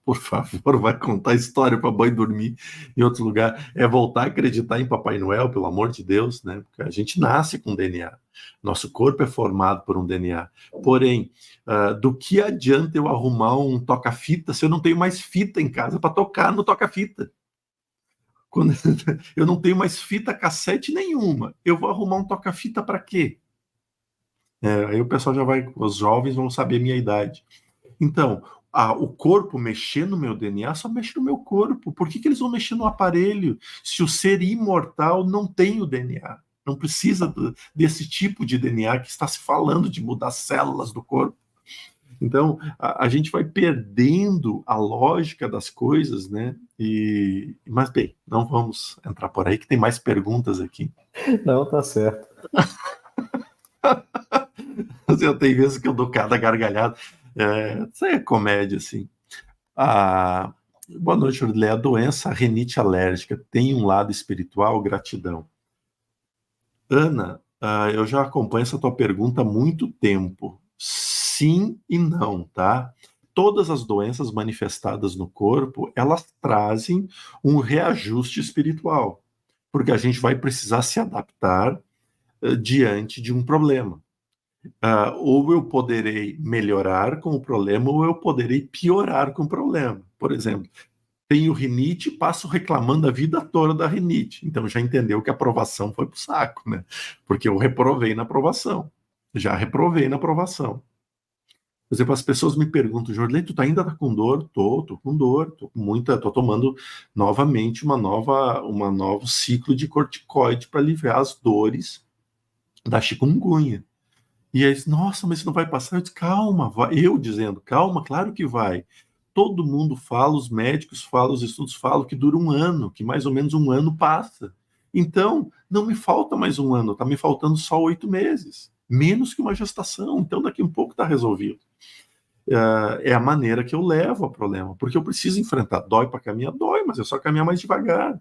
Por favor, vai contar história para mãe dormir em outro lugar. É voltar a acreditar em Papai Noel, pelo amor de Deus, né? Porque a gente nasce com DNA. Nosso corpo é formado por um DNA. Porém, do que adianta eu arrumar um toca-fita se eu não tenho mais fita em casa para tocar no toca-fita? Quando eu não tenho mais fita cassete nenhuma, eu vou arrumar um toca-fita para quê? Aí o pessoal já vai, os jovens vão saber a minha idade. Então, o corpo mexer no meu DNA só mexe no meu corpo. Por que eles vão mexer no aparelho se o ser imortal não tem o DNA? Não precisa desse tipo de DNA que está se falando de mudar células do corpo. Então, a gente vai perdendo a lógica das coisas, né? Mas, bem, não vamos entrar por aí, que tem mais perguntas aqui. Não, tá certo. Eu tenho vezes que eu dou cada gargalhada. Isso aí é comédia, assim. Boa noite, Jordilei. A doença, a rinite alérgica, tem um lado espiritual? Gratidão. Ana, eu já acompanho essa tua pergunta há muito tempo. Sim e não, tá? Todas as doenças manifestadas no corpo, elas trazem um reajuste espiritual, porque a gente vai precisar se adaptar diante de um problema. Ou eu poderei melhorar com o problema, ou eu poderei piorar com o problema. Por exemplo, tenho rinite e passo reclamando a vida toda da rinite. Então já entendeu que a aprovação foi pro saco, né? Porque eu reprovei na aprovação. Já reprovei na aprovação. Por exemplo, as pessoas me perguntam, Jorley, tu ainda tá com dor? Tô com dor, tô tomando novamente um novo ciclo de corticoide para aliviar as dores da chikungunya. E aí, nossa, mas isso não vai passar? Eu disse, calma, vai. Eu dizendo, calma, claro que vai. Todo mundo fala, os médicos falam, os estudos falam que dura um ano, que mais ou menos um ano passa. Então, não me falta mais um ano, tá me faltando só 8 meses. Menos que uma gestação, então daqui a um pouco está resolvido. É a maneira que eu levo ao problema, porque eu preciso enfrentar. Dói para caminhar? Dói, mas é só caminhar mais devagar.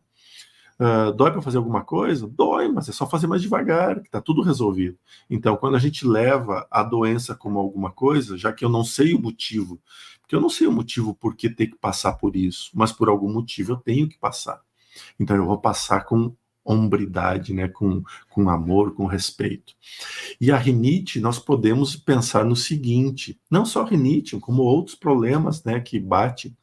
Dói para fazer alguma coisa? Dói, mas é só fazer mais devagar, que está tudo resolvido. Então, quando a gente leva a doença como alguma coisa, já que eu não sei o motivo, porque eu não sei o motivo por que ter que passar por isso, mas por algum motivo eu tenho que passar. Então, eu vou passar com hombridade, né, com amor, com respeito. E a rinite, nós podemos pensar no seguinte, não só a rinite, como outros problemas, né, que bate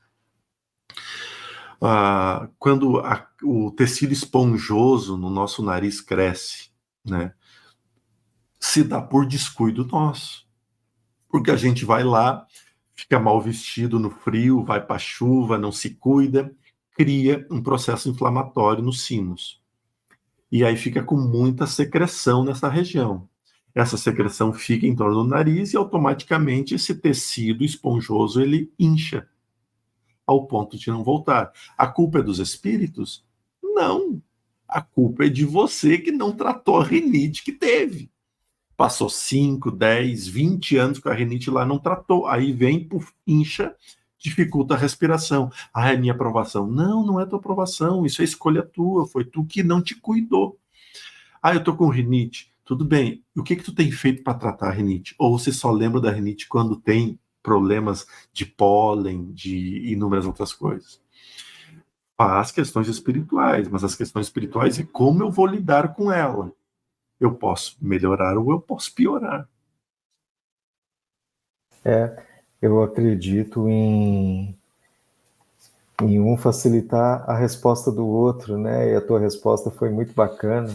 quando o tecido esponjoso no nosso nariz cresce, né, se dá por descuido nosso. Porque a gente vai lá, fica mal vestido no frio, vai para a chuva, não se cuida, cria um processo inflamatório nos sinos. E aí fica com muita secreção nessa região. Essa secreção fica em torno do nariz e automaticamente esse tecido esponjoso ele incha ao ponto de não voltar. A culpa é dos espíritos? Não. A culpa é de você que não tratou a rinite que teve. Passou 5, 10, 20 anos com a rinite lá, não tratou. Aí vem, puf, incha, dificulta a respiração. É minha aprovação. Não, não é tua aprovação. Isso é escolha tua. Foi tu que não te cuidou. Eu tô com rinite. Tudo bem. O que tu tem feito para tratar a rinite? Ou você só lembra da rinite quando tem problemas de pólen, de inúmeras outras coisas? Faz questões espirituais, mas as questões espirituais é como eu vou lidar com ela. Eu posso melhorar ou eu posso piorar. Eu acredito em um facilitar a resposta do outro, né? E a tua resposta foi muito bacana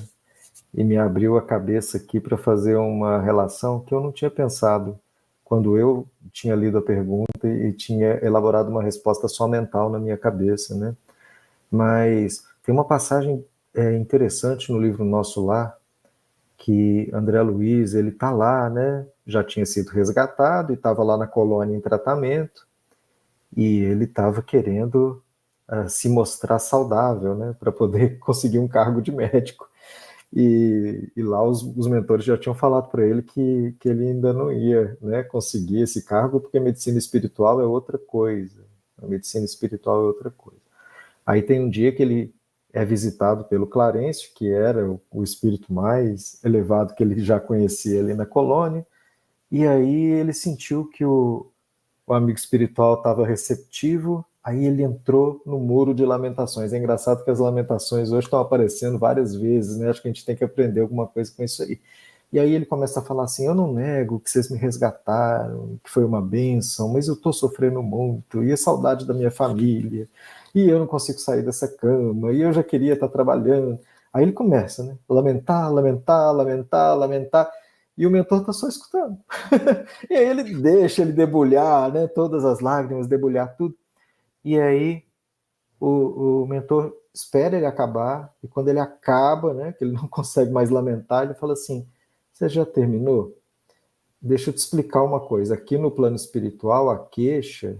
e me abriu a cabeça aqui para fazer uma relação que eu não tinha pensado quando eu tinha lido a pergunta e tinha elaborado uma resposta só mental na minha cabeça, né? Mas tem uma passagem interessante no livro Nosso Lar, que André Luiz, ele tá lá, né? Já tinha sido resgatado e estava lá na colônia em tratamento, e ele estava querendo se mostrar saudável, né? Para poder conseguir um cargo de médico. E lá os mentores já tinham falado para ele que ele ainda não ia, né, conseguir esse cargo, porque a medicina espiritual é outra coisa. A medicina espiritual é outra coisa. Aí tem um dia que ele é visitado pelo Clarencio, que era o espírito mais elevado que ele já conhecia ali na colônia, e aí ele sentiu que o amigo espiritual estava receptivo, aí ele entrou no muro de lamentações. É engraçado que as lamentações hoje estão aparecendo várias vezes, né? Acho que a gente tem que aprender alguma coisa com isso aí. E aí ele começa a falar assim, eu não nego que vocês me resgataram, que foi uma bênção, mas eu estou sofrendo muito, e a saudade da minha família, e eu não consigo sair dessa cama, e eu já queria estar trabalhando. Aí ele começa, né? Lamentar, lamentar, lamentar, lamentar, e o mentor está só escutando. E aí ele deixa ele debulhar, né? Todas as lágrimas, debulhar tudo. E aí o mentor espera ele acabar, e quando ele acaba, né, que ele não consegue mais lamentar, ele fala assim, você já terminou? Deixa eu te explicar uma coisa. Aqui no plano espiritual, a queixa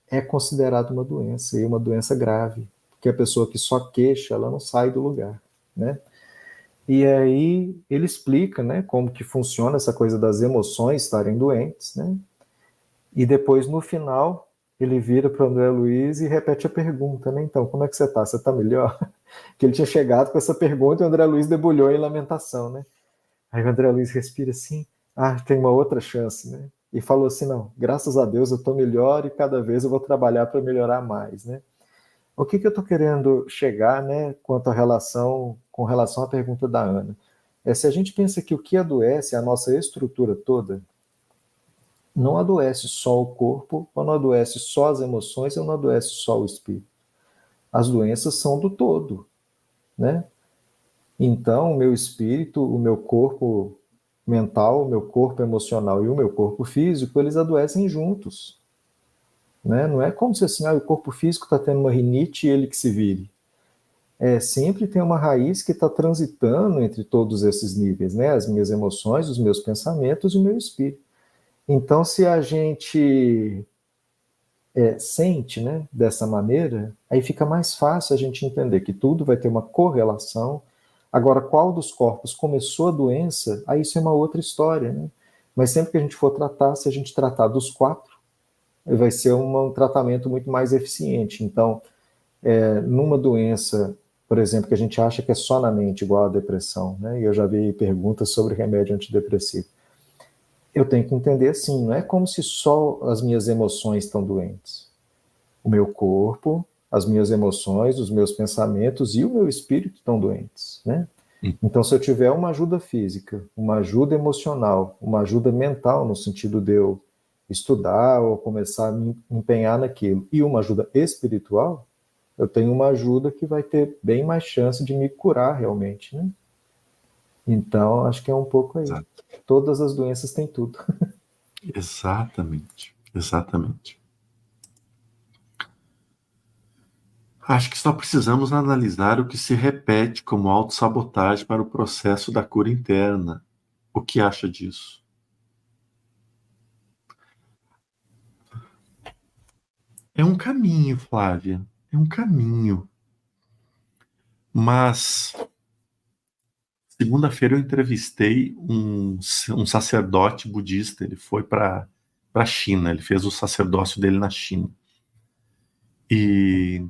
é considerada uma doença, e uma doença grave, porque a pessoa que só queixa, ela não sai do lugar, né? E aí ele explica, né, como que funciona essa coisa das emoções estarem doentes, né? E depois, no final, ele vira para o André Luiz e repete a pergunta, né? Então, como é que você está? Você está melhor? Que ele tinha chegado com essa pergunta e o André Luiz debulhou em lamentação, né? Aí o André Luiz respira assim, tem uma outra chance, né? E falou assim, não, graças a Deus eu estou melhor e cada vez eu vou trabalhar para melhorar mais, né? O que eu estou querendo chegar, né, quanto à relação, com relação à pergunta da Ana? Se a gente pensa que o que adoece é a nossa estrutura toda, não adoece só o corpo, ou não adoece só as emoções, ou não adoece só o espírito. As doenças são do todo, né? Então, o meu espírito, o meu corpo mental, o meu corpo emocional e o meu corpo físico, eles adoecem juntos. Né? Não é como se assim, o corpo físico está tendo uma rinite e ele que se vire. Sempre tem uma raiz que está transitando entre todos esses níveis, né? As minhas emoções, os meus pensamentos e o meu espírito. Então, se a gente sente, né, dessa maneira, aí fica mais fácil a gente entender que tudo vai ter uma correlação. Agora, qual dos corpos começou a doença, aí isso é uma outra história, né? Mas sempre que a gente for tratar, se a gente tratar dos 4, vai ser um tratamento muito mais eficiente. Então, numa doença, por exemplo, que a gente acha que é só na mente, igual a depressão, né? E eu já vi perguntas sobre remédio antidepressivo. Eu tenho que entender assim, não é como se só as minhas emoções estão doentes. O meu corpo, as minhas emoções, os meus pensamentos e o meu espírito estão doentes, né? Então, se eu tiver uma ajuda física, uma ajuda emocional, uma ajuda mental, no sentido de eu estudar ou começar a me empenhar naquilo, e uma ajuda espiritual, eu tenho uma ajuda que vai ter bem mais chance de me curar realmente, né? Então, acho que é um pouco aí. Exato. Todas as doenças têm tudo. Exatamente, exatamente. Acho que só precisamos analisar o que se repete como autossabotagem para o processo da cura interna. O que acha disso? É um caminho, Flávia. É um caminho. Mas, segunda-feira eu entrevistei um sacerdote budista. Ele foi para a China. Ele fez o sacerdócio dele na China. E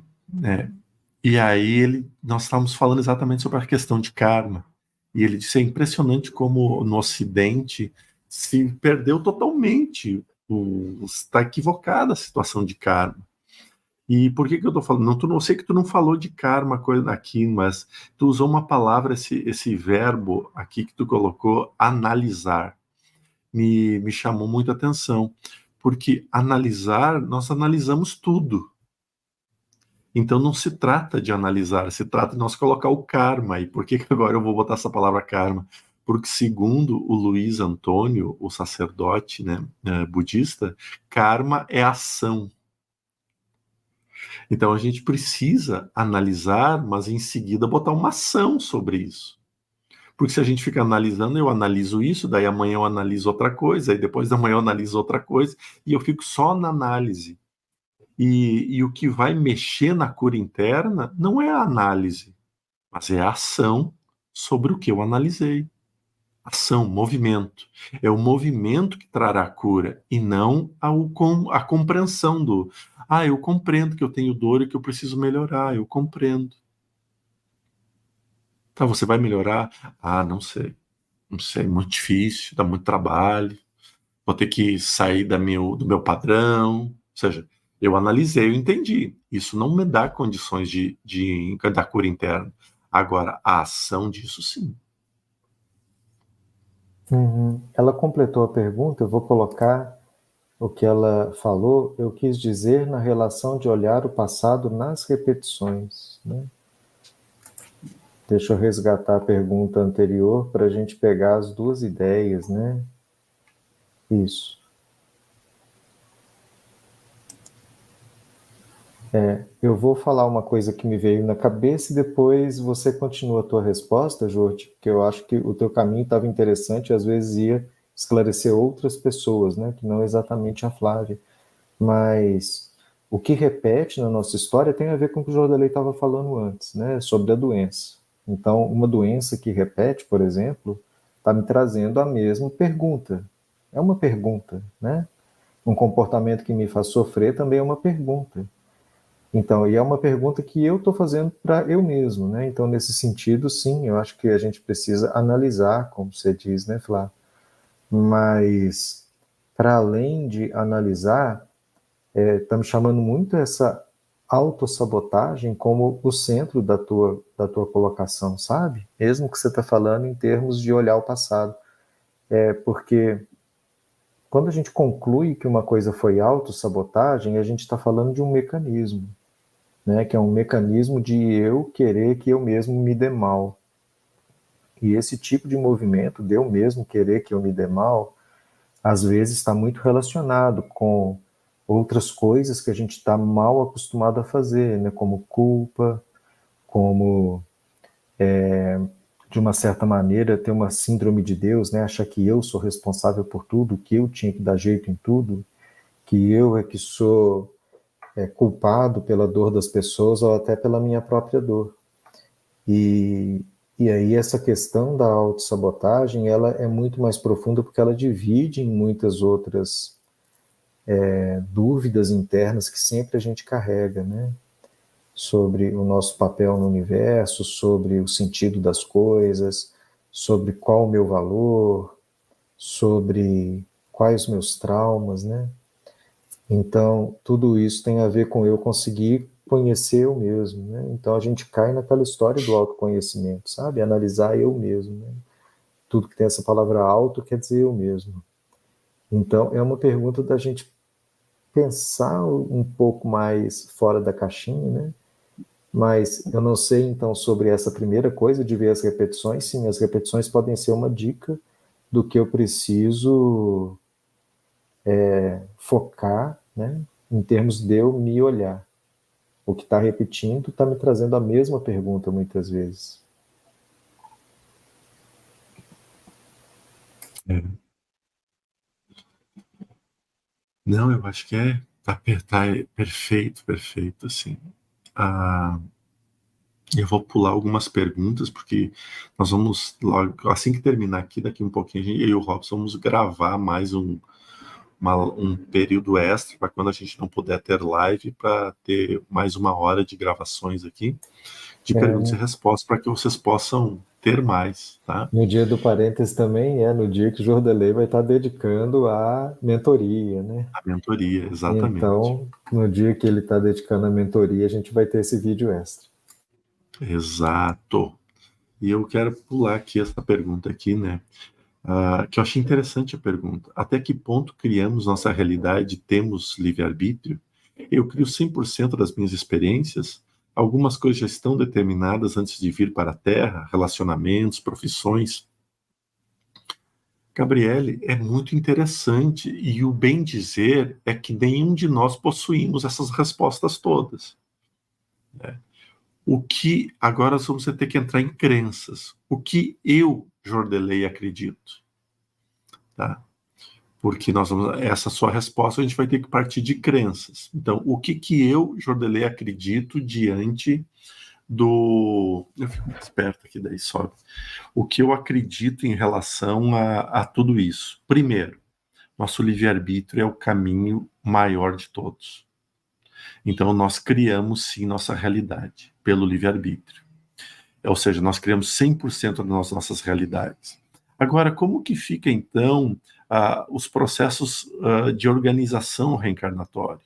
aí nós estávamos falando exatamente sobre a questão de karma. E ele disse, é impressionante como no Ocidente se perdeu totalmente, está equivocada a situação de karma. E por que eu estou falando? Eu sei que tu não falou de karma coisa aqui, mas tu usou uma palavra, esse verbo aqui que tu colocou, analisar. Me chamou muito a atenção, porque analisar, nós analisamos tudo. Então não se trata de analisar, se trata de nós colocar o karma. E por que agora eu vou botar essa palavra karma? Porque segundo o Luiz Antônio, o sacerdote, né, budista, karma é ação. Então a gente precisa analisar, mas em seguida botar uma ação sobre isso. Porque se a gente fica analisando, eu analiso isso, daí amanhã eu analiso outra coisa, aí depois da manhã eu analiso outra coisa, e eu fico só na análise. E o que vai mexer na cura interna não é a análise, mas é a ação sobre o que eu analisei. Ação, movimento. É o movimento que trará a cura e não a compreensão do eu compreendo que eu tenho dor e que eu preciso melhorar, eu compreendo. Tá, você vai melhorar? Não sei. Não sei, muito difícil, dá muito trabalho, vou ter que sair do meu padrão. Ou seja, eu analisei, eu entendi. Isso não me dá condições da cura interna. Agora, a ação disso, sim. Uhum. Ela completou a pergunta, eu vou colocar o que ela falou. Eu quis dizer na relação de olhar o passado nas repetições, né? Deixa eu resgatar a pergunta anterior para a gente pegar as duas ideias, né? Isso. Eu vou falar uma coisa que me veio na cabeça e depois você continua a tua resposta, Jorge, porque eu acho que o teu caminho estava interessante e às vezes ia esclarecer outras pessoas, né? Que não exatamente a Flávia. Mas o que repete na nossa história tem a ver com o que o Jordelei estava falando antes, né? Sobre a doença. Então, uma doença que repete, por exemplo, está me trazendo a mesma pergunta. É uma pergunta, né? Um comportamento que me faz sofrer também é uma pergunta. Então, e é uma pergunta que eu estou fazendo para eu mesmo, né? Então, nesse sentido, sim, eu acho que a gente precisa analisar, como você diz, né, Flá? Mas, para além de analisar, está me chamando muito essa autossabotagem como o centro da tua colocação, sabe? Mesmo que você está falando em termos de olhar o passado. Porque quando a gente conclui que uma coisa foi autossabotagem, a gente está falando de um mecanismo, né? Que é um mecanismo de eu querer que eu mesmo me dê mal. E esse tipo de movimento de eu mesmo querer que eu me dê mal, às vezes está muito relacionado com outras coisas que a gente está mal acostumado a fazer, né? Como culpa, como, de uma certa maneira, ter uma síndrome de Deus, né? Achar que eu sou responsável por tudo, que eu tinha que dar jeito em tudo, que eu é que sou culpado pela dor das pessoas ou até pela minha própria dor. E, e aí essa questão da autossabotagem, ela é muito mais profunda porque ela divide em muitas outras dúvidas internas que sempre a gente carrega, né? Sobre o nosso papel no universo, sobre o sentido das coisas, sobre qual o meu valor, sobre quais os meus traumas, né? Então, tudo isso tem a ver com eu conseguir conhecer eu mesmo, né? Então, a gente cai naquela história do autoconhecimento, sabe? Analisar eu mesmo, né? Tudo que tem essa palavra auto quer dizer eu mesmo. Então, é uma pergunta da gente pensar um pouco mais fora da caixinha, né? Mas eu não sei, então, sobre essa primeira coisa de ver as repetições. Sim, as repetições podem ser uma dica do que eu preciso focar, né? Em termos de eu me olhar. O que está repetindo está me trazendo a mesma pergunta muitas vezes. É. Não, eu acho que é perfeito, perfeito, assim. Ah, eu vou pular algumas perguntas, porque nós vamos, logo, assim que terminar aqui, daqui um pouquinho, eu e o Robson vamos gravar mais um período extra para quando a gente não puder ter live, para ter mais 1 hora de gravações aqui, de perguntas e respostas, para que vocês possam ter mais, tá? No dia do parênteses também no dia que o Jordelei vai estar dedicando à mentoria, né? A mentoria, exatamente. Então, no dia que ele está dedicando à mentoria, a gente vai ter esse vídeo extra. Exato. E eu quero pular aqui essa pergunta aqui, né? Que eu achei interessante a pergunta. Até que ponto criamos nossa realidade e temos livre-arbítrio? Eu crio 100% das minhas experiências? Algumas coisas já estão determinadas antes de vir para a Terra, relacionamentos, profissões. Gabriele, é muito interessante, e o bem dizer é que nenhum de nós possuímos essas respostas todas, né? O que agora nós vamos ter que entrar em crenças. O que eu, Jordelei, acredito, tá? Porque essa sua resposta a gente vai ter que partir de crenças. Então, o que eu, Jordelei, acredito diante do... Eu fico mais perto aqui, daí sobe. O que eu acredito em relação a tudo isso? Primeiro, nosso livre-arbítrio é o caminho maior de todos. Então, nós criamos, sim, nossa realidade pelo livre-arbítrio. Ou seja, nós criamos 100% das nossas realidades. Agora, como que fica, então, os processos de organização reencarnatória?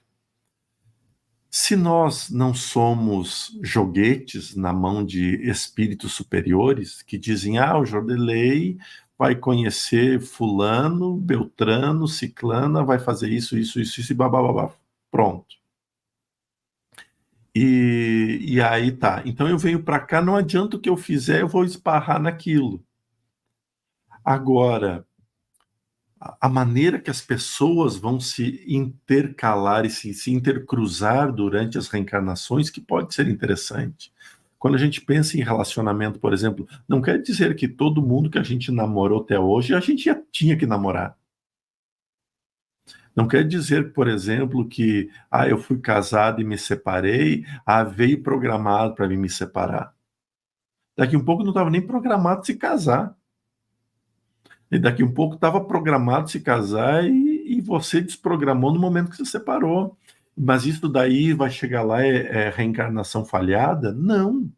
Se nós não somos joguetes na mão de espíritos superiores que dizem, o Jordelei vai conhecer fulano, beltrano, ciclana, vai fazer isso, e babá, pronto. E aí tá. Então eu venho para cá, não adianta o que eu fizer, eu vou esbarrar naquilo. Agora, a maneira que as pessoas vão se intercalar e se intercruzar durante as reencarnações, que pode ser interessante. Quando a gente pensa em relacionamento, por exemplo, não quer dizer que todo mundo que a gente namorou até hoje, a gente já tinha que namorar. Não quer dizer, por exemplo, que eu fui casado e me separei, veio programado para me separar. Daqui um pouco não estava nem programado se casar. E daqui um pouco estava programado se casar e você desprogramou no momento que você separou. Mas isso daí vai chegar lá, é reencarnação falhada? Não.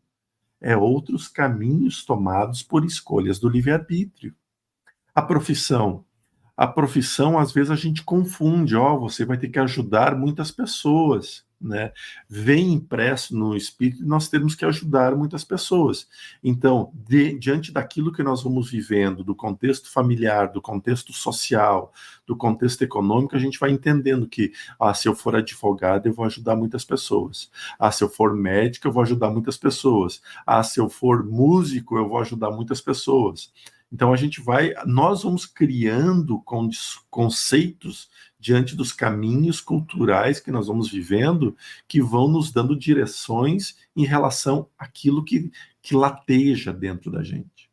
É outros caminhos tomados por escolhas do livre-arbítrio. A profissão. A profissão, às vezes, a gente confunde. Você vai ter que ajudar muitas pessoas, né? Vem impresso no espírito, nós temos que ajudar muitas pessoas. Então, diante daquilo que nós vamos vivendo, do contexto familiar, do contexto social, do contexto econômico, a gente vai entendendo que, se eu for advogado, eu vou ajudar muitas pessoas. Se eu for médico, eu vou ajudar muitas pessoas. Se eu for músico, eu vou ajudar muitas pessoas. Então nós vamos criando conceitos diante dos caminhos culturais que nós vamos vivendo, que vão nos dando direções em relação àquilo que lateja dentro da gente.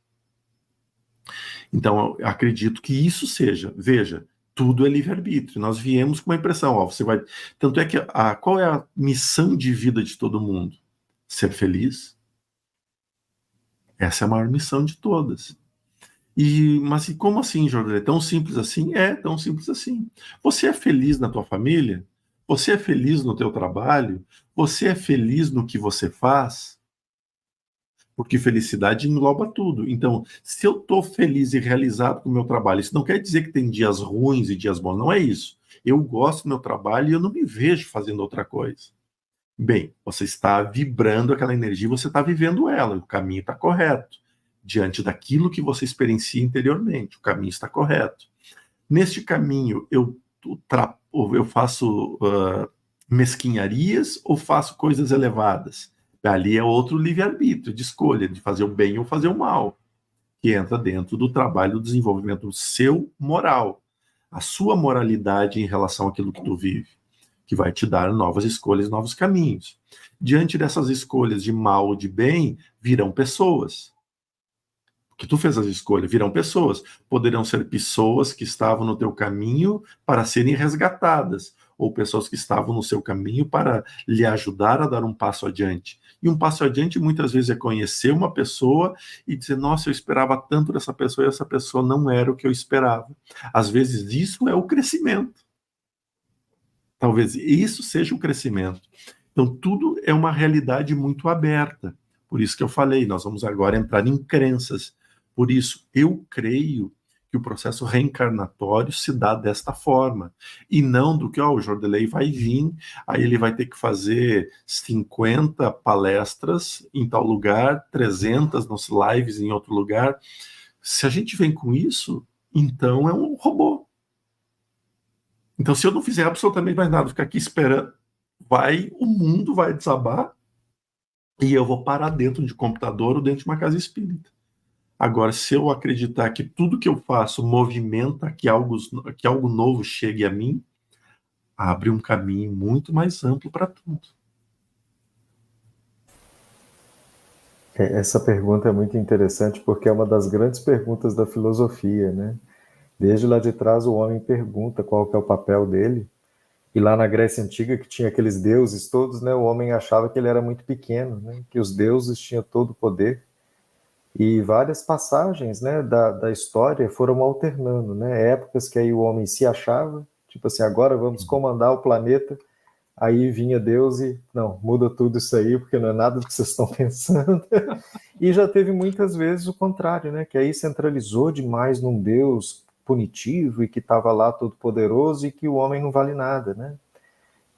Então, eu acredito que isso seja, veja, tudo é livre-arbítrio. Nós viemos com uma impressão, você vai... Tanto é que qual é a missão de vida de todo mundo? Ser feliz. Essa é a maior missão de todas. Mas como assim, Jordan? É tão simples assim? É tão simples assim. Você é feliz na tua família? Você é feliz no teu trabalho? Você é feliz no que você faz? Porque felicidade engloba tudo. Então, se eu estou feliz e realizado com o meu trabalho, isso não quer dizer que tem dias ruins e dias bons, não é isso. Eu gosto do meu trabalho e eu não me vejo fazendo outra coisa. Bem, você está vibrando aquela energia, você está vivendo ela, o caminho está correto. Diante daquilo que você experiencia interiormente, o caminho está correto. Neste caminho, eu faço mesquinharias ou faço coisas elevadas? Ali é outro livre-arbítrio de escolha, de fazer o bem ou fazer o mal, que entra dentro do trabalho do desenvolvimento seu moral, a sua moralidade em relação àquilo que tu vive, que vai te dar novas escolhas, novos caminhos. Diante dessas escolhas de mal ou de bem, virão pessoas. Que tu fez as escolhas, virão pessoas. Poderão ser pessoas que estavam no teu caminho para serem resgatadas, ou pessoas que estavam no seu caminho para lhe ajudar a dar um passo adiante. E um passo adiante muitas vezes é conhecer uma pessoa e dizer, nossa, eu esperava tanto dessa pessoa e essa pessoa não era o que eu esperava. Às vezes isso é o crescimento. Talvez isso seja o crescimento. Então tudo é uma realidade muito aberta. Por isso que eu falei, nós vamos agora entrar em crenças. Por isso, eu creio que o processo reencarnatório se dá desta forma. E não do que, o Jordelei vai vir, aí ele vai ter que fazer 50 palestras em tal lugar, 300 nos lives em outro lugar. Se a gente vem com isso, então é um robô. Então, se eu não fizer absolutamente mais nada, ficar aqui esperando, o mundo vai desabar e eu vou parar dentro de computador ou dentro de uma casa espírita. Agora, se eu acreditar que tudo que eu faço movimenta que algo novo chegue a mim, abre um caminho muito mais amplo para tudo. Essa pergunta é muito interessante porque é uma das grandes perguntas da filosofia, né? Desde lá de trás o homem pergunta qual que é o papel dele. E lá na Grécia Antiga, que tinha aqueles deuses todos, né? O homem achava que ele era muito pequeno, né? Que os deuses tinham todo o poder. E várias passagens, né, da história foram alternando, né? Épocas que aí o homem se achava, tipo assim, agora vamos comandar o planeta. Aí vinha Deus e, não, muda tudo isso aí, porque não é nada do que vocês estão pensando. E já teve muitas vezes o contrário, né? Que aí centralizou demais num Deus punitivo e que estava lá todo poderoso e que o homem não vale nada, né?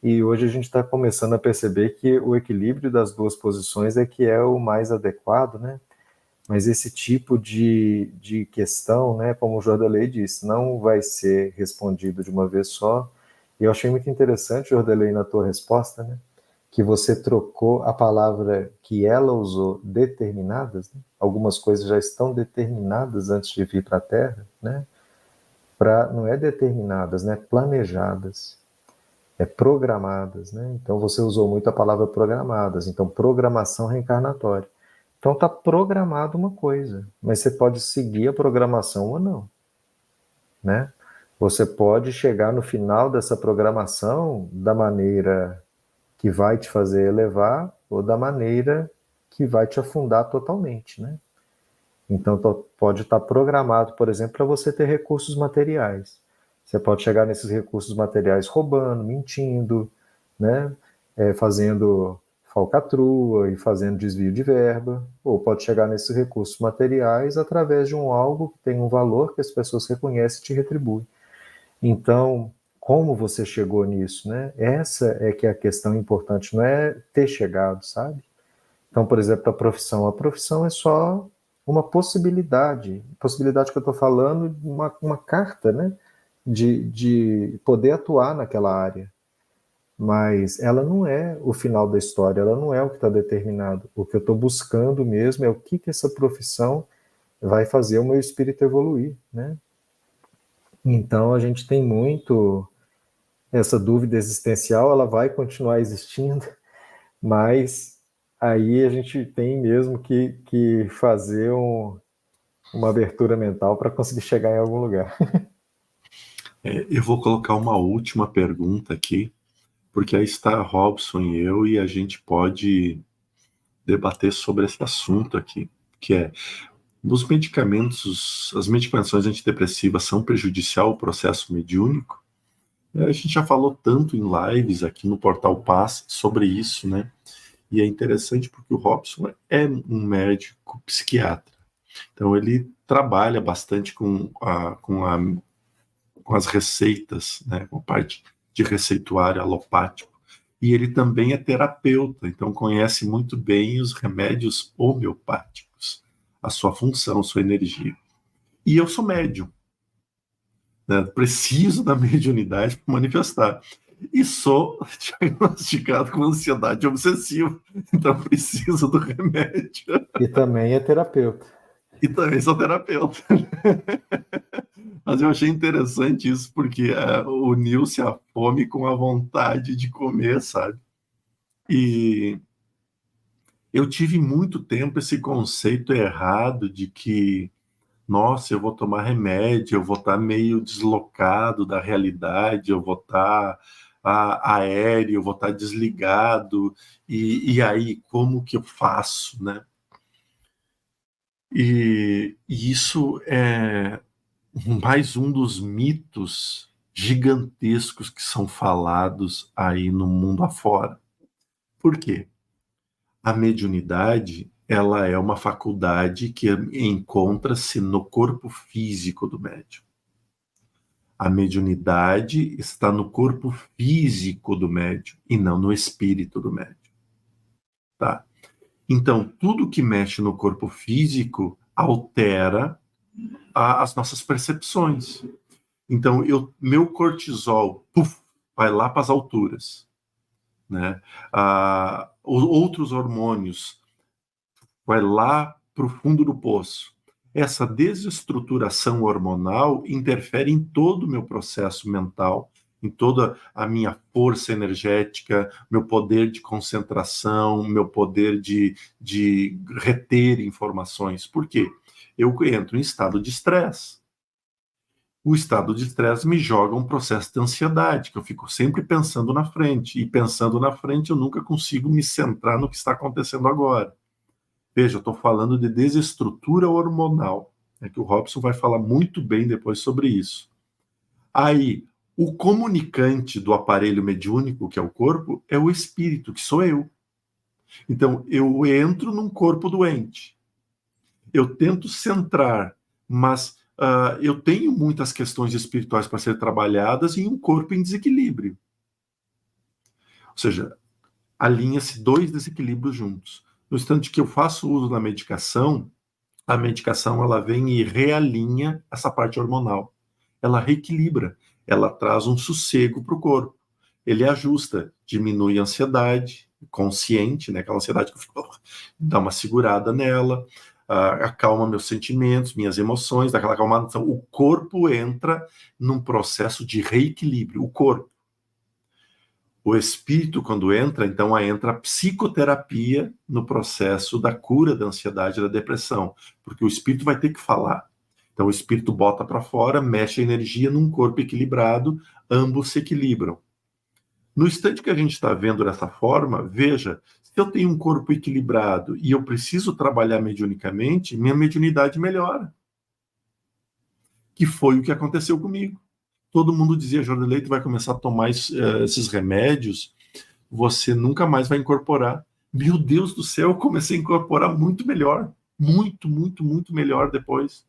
E hoje a gente está começando a perceber que o equilíbrio das duas posições é que é o mais adequado, né? Mas esse tipo de questão, né, como o Jordelei disse, não vai ser respondido de uma vez só. E eu achei muito interessante, Jordelei, na tua resposta, né, que você trocou a palavra que ela usou, determinadas, né? Algumas coisas já estão determinadas antes de vir para a Terra, né? Não é determinadas, né? Planejadas, programadas, né? Então você usou muito a palavra programadas, então programação reencarnatória. Então está programado uma coisa, mas você pode seguir a programação ou não, né? Você pode chegar no final dessa programação da maneira que vai te fazer elevar ou da maneira que vai te afundar totalmente, né? Então pode estar programado, por exemplo, para você ter recursos materiais. Você pode chegar nesses recursos materiais roubando, mentindo, né? Fazendo falcatrua e fazendo desvio de verba, ou pode chegar nesses recursos materiais através de algo que tem um valor que as pessoas reconhecem e te retribuem. Então, como você chegou nisso, né? Essa é que é a questão importante, não é ter chegado, sabe? Então, por exemplo, a profissão é só uma possibilidade que eu estou falando, uma carta, né? De poder atuar naquela área. Mas ela não é o final da história, ela não é o que está determinado. O que eu estou buscando mesmo é o que essa profissão vai fazer o meu espírito evoluir, né? Então a gente tem muito essa dúvida existencial, ela vai continuar existindo, mas aí a gente tem mesmo que fazer uma abertura mental para conseguir chegar em algum lugar. Eu vou colocar uma última pergunta aqui, porque aí está Robson e eu, e a gente pode debater sobre esse assunto aqui, que é: os medicamentos, as medicações antidepressivas são prejudicial ao processo mediúnico? A gente já falou tanto em lives aqui no Portal Paz sobre isso, né? E é interessante porque o Robson é um médico psiquiatra. Então ele trabalha bastante com as receitas, né? Com a parte de receituário alopático. E ele também é terapeuta, então conhece muito bem os remédios homeopáticos, a sua função, a sua energia. E eu sou médium, né? Preciso da mediunidade para manifestar. E sou diagnosticado com ansiedade obsessiva, então preciso do remédio. E também é terapeuta. E também sou terapeuta. Mas eu achei interessante isso, porque uniu-se a fome com a vontade de comer, sabe? E eu tive muito tempo esse conceito errado de que, nossa, eu vou tomar remédio, eu vou estar meio deslocado da realidade, eu vou estar aéreo, eu vou estar desligado, e aí como que eu faço, né? E isso é mais um dos mitos gigantescos que são falados aí no mundo afora. Por quê? A mediunidade, ela é uma faculdade que encontra-se no corpo físico do médium. A mediunidade está no corpo físico do médium e não no espírito do médium. Tá? Então, tudo que mexe no corpo físico altera as nossas percepções. Então, meu cortisol vai lá para as alturas, né? Outros hormônios vai lá para o fundo do poço. Essa desestruturação hormonal interfere em todo o meu processo mental, em toda a minha força energética, meu poder de concentração, meu poder de reter informações. Por quê? Eu entro em estado de estresse. O estado de estresse me joga um processo de ansiedade, que eu fico sempre pensando na frente. E pensando na frente, eu nunca consigo me centrar no que está acontecendo agora. Veja, eu estou falando de desestrutura hormonal, né, que o Robson vai falar muito bem depois sobre isso. Aí, o comunicante do aparelho mediúnico, que é o corpo, é o espírito, que sou eu. Então, eu entro num corpo doente. Eu tento centrar, mas eu tenho muitas questões espirituais para ser trabalhadas em um corpo em desequilíbrio. Ou seja, alinha-se dois desequilíbrios juntos. No instante que eu faço uso da medicação, a medicação ela vem e realinha essa parte hormonal. Ela reequilibra, ela traz um sossego para o corpo. Ele ajusta, diminui a ansiedade consciente, né? Aquela ansiedade que eu fico, dá uma segurada nela, acalma meus sentimentos, minhas emoções, daquela acalmada. Então, o corpo entra num processo de reequilíbrio, o corpo. O espírito, quando entra, então entra a psicoterapia no processo da cura da ansiedade e da depressão, porque o espírito vai ter que falar. Então o espírito bota para fora, mexe a energia num corpo equilibrado, ambos se equilibram. No instante que a gente está vendo dessa forma, veja, se eu tenho um corpo equilibrado e eu preciso trabalhar mediunicamente, minha mediunidade melhora. Que foi o que aconteceu comigo. Todo mundo dizia, Jordelei, tu vai começar a tomar esses remédios, você nunca mais vai incorporar. Meu Deus do céu, eu comecei a incorporar muito melhor. Muito, muito, muito melhor depois.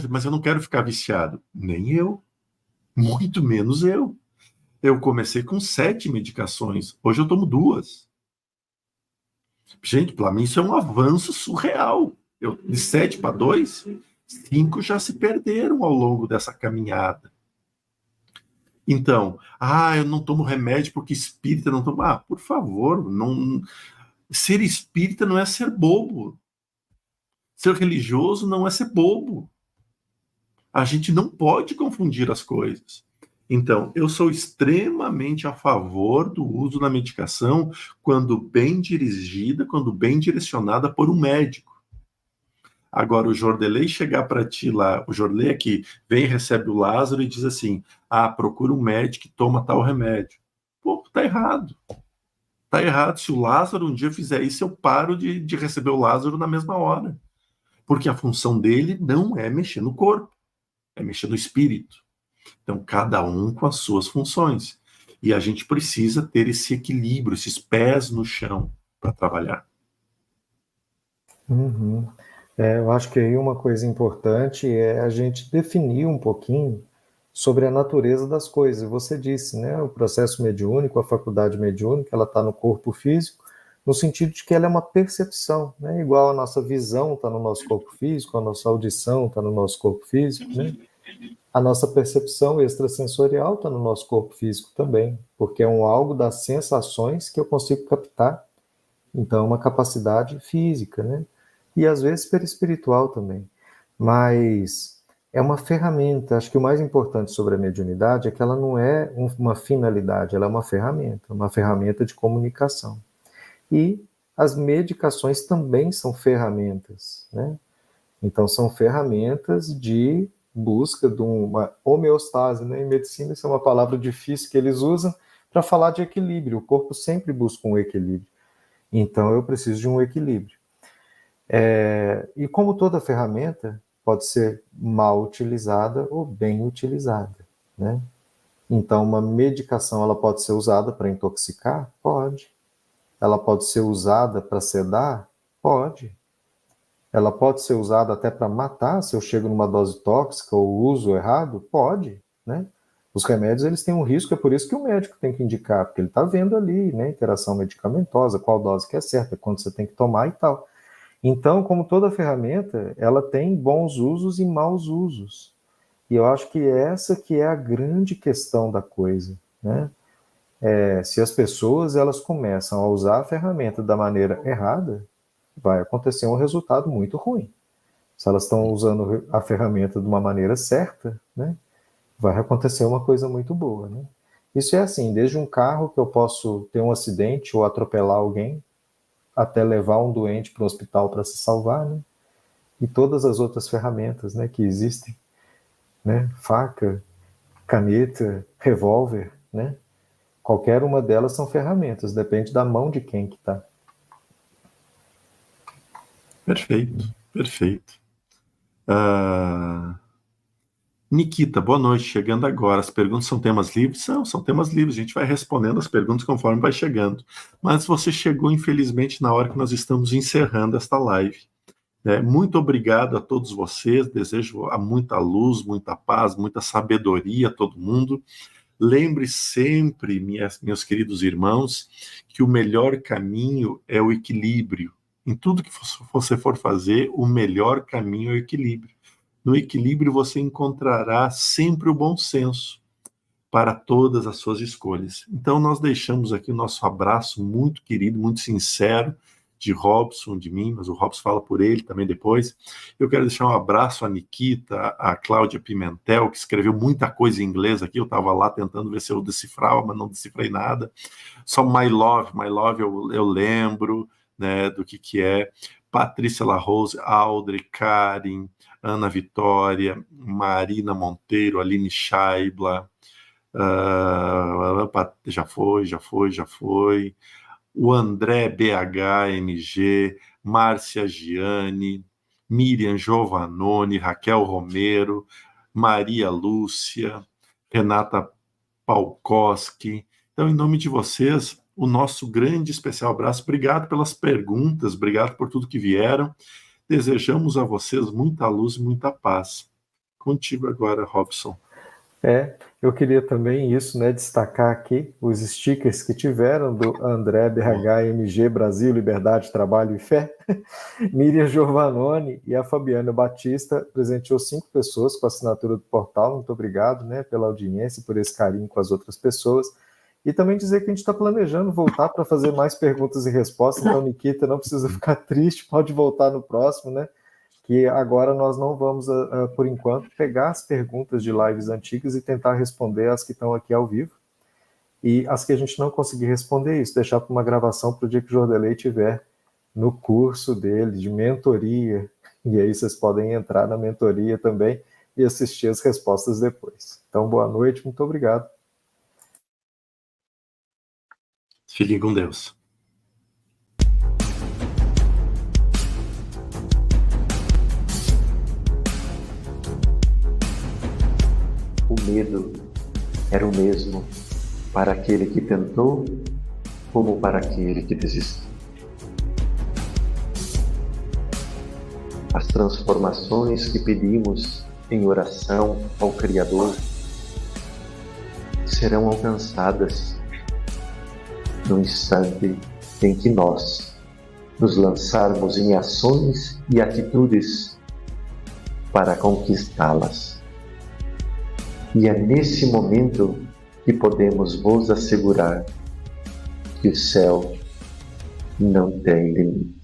Mas eu não quero ficar viciado. Nem eu. Muito menos eu. Eu comecei com 7 medicações. Hoje eu tomo 2. Gente, para mim isso é um avanço surreal. De 7 para 2, 5 já se perderam ao longo dessa caminhada. Então, eu não tomo remédio porque espírita não toma. Por favor, não. Ser espírita não é ser bobo. Ser religioso não é ser bobo. A gente não pode confundir as coisas. Então, eu sou extremamente a favor do uso da medicação quando bem dirigida, quando bem direcionada por um médico. Agora, o Jordelei chegar para ti lá, o Jordelei aqui, vem, recebe o Lázaro e diz assim, procura um médico e toma tal remédio. Pô, tá errado. Tá errado. Se o Lázaro um dia fizer isso, eu paro de receber o Lázaro na mesma hora. Porque a função dele não é mexer no corpo, é mexer no espírito. Então, cada um com as suas funções. E a gente precisa ter esse equilíbrio, esses pés no chão para trabalhar. Uhum. Eu acho que aí uma coisa importante é a gente definir um pouquinho sobre a natureza das coisas. Você disse, né, o processo mediúnico, a faculdade mediúnica, ela está no corpo físico, no sentido de que ela é uma percepção, né? Igual a nossa visão está no nosso corpo físico, a nossa audição está no nosso corpo físico, né? A nossa percepção extrasensorial está no nosso corpo físico também, porque é algo das sensações que eu consigo captar. Então, é uma capacidade física, né? E às vezes perispiritual também. Mas é uma ferramenta. Acho que o mais importante sobre a mediunidade é que ela não é uma finalidade, ela é uma ferramenta de comunicação. E as medicações também são ferramentas, né? Então, são ferramentas de busca de uma homeostase, né? Em medicina, isso é uma palavra difícil que eles usam para falar de equilíbrio. O corpo sempre busca um equilíbrio. Então, eu preciso de um equilíbrio. E como toda ferramenta, pode ser mal utilizada ou bem utilizada, né? Então, uma medicação, ela pode ser usada para intoxicar? Pode. Ela pode ser usada para sedar? Pode. Ela pode ser usada até para matar, se eu chego numa dose tóxica ou uso errado? Pode, né? Os remédios, eles têm um risco, é por isso que o médico tem que indicar, porque ele está vendo ali, né, interação medicamentosa, qual dose que é certa, quando você tem que tomar e tal. Então, como toda ferramenta, ela tem bons usos e maus usos. E eu acho que essa que é a grande questão da coisa, né? Se as pessoas elas começam a usar a ferramenta da maneira errada, vai acontecer um resultado muito ruim. Se elas estão usando a ferramenta de uma maneira certa, né, vai acontecer uma coisa muito boa, né? Isso é assim, desde um carro que eu posso ter um acidente ou atropelar alguém, até levar um doente para o hospital para se salvar, né? E todas as outras ferramentas, né, que existem, né? Faca, caneta, revólver, né? Qualquer uma delas são ferramentas, depende da mão de quem que está. Perfeito, perfeito. Nikita, boa noite, chegando agora. As perguntas são temas livres? São temas livres, a gente vai respondendo as perguntas conforme vai chegando. Mas você chegou, infelizmente, na hora que nós estamos encerrando esta live. Muito obrigado a todos vocês, desejo muita luz, muita paz, muita sabedoria a todo mundo. Lembre sempre, meus queridos irmãos, que o melhor caminho é o equilíbrio. Em tudo que você for fazer, o melhor caminho é o equilíbrio. No equilíbrio você encontrará sempre o bom senso para todas as suas escolhas. Então nós deixamos aqui o nosso abraço muito querido, muito sincero, de Robson, de mim, mas o Robson fala por ele também depois. Eu quero deixar um abraço à Nikita, à Cláudia Pimentel, que escreveu muita coisa em inglês aqui, eu estava lá tentando ver se eu decifrava, mas não decifrei nada. Só My Love eu lembro, né, do que é. Patrícia Larose, Audrey, Karen, Ana Vitória, Marina Monteiro, Aline Scheibla, já foi. O André BHMG, Márcia Gianni, Miriam Giovannone, Raquel Romero, Maria Lúcia, Renata Palkowski. Então, em nome de vocês, o nosso grande especial abraço. Obrigado pelas perguntas, obrigado por tudo que vieram. Desejamos a vocês muita luz e muita paz. Contigo agora, Robson. Eu queria também isso, né, destacar aqui os stickers que tiveram do André BHMG Brasil, Liberdade, Trabalho e Fé. Miriam Giovanoni e a Fabiana Batista presenteou 5 pessoas com a assinatura do portal. Muito obrigado, né, pela audiência, por esse carinho com as outras pessoas. E também dizer que a gente está planejando voltar para fazer mais perguntas e respostas. Então, Nikita, não precisa ficar triste, pode voltar no próximo, né? Que agora nós não vamos, por enquanto, pegar as perguntas de lives antigas e tentar responder as que estão aqui ao vivo. E as que a gente não conseguir responder, isso, deixar para uma gravação para o dia que o Jordelei estiver no curso dele, de mentoria. E aí vocês podem entrar na mentoria também e assistir as respostas depois. Então, boa noite, muito obrigado. Fiquem com Deus. O medo era o mesmo para aquele que tentou, como para aquele que desistiu. As transformações que pedimos em oração ao Criador serão alcançadas no instante em que nós nos lançarmos em ações e atitudes para conquistá-las. E é nesse momento que podemos vos assegurar que o céu não tem limite.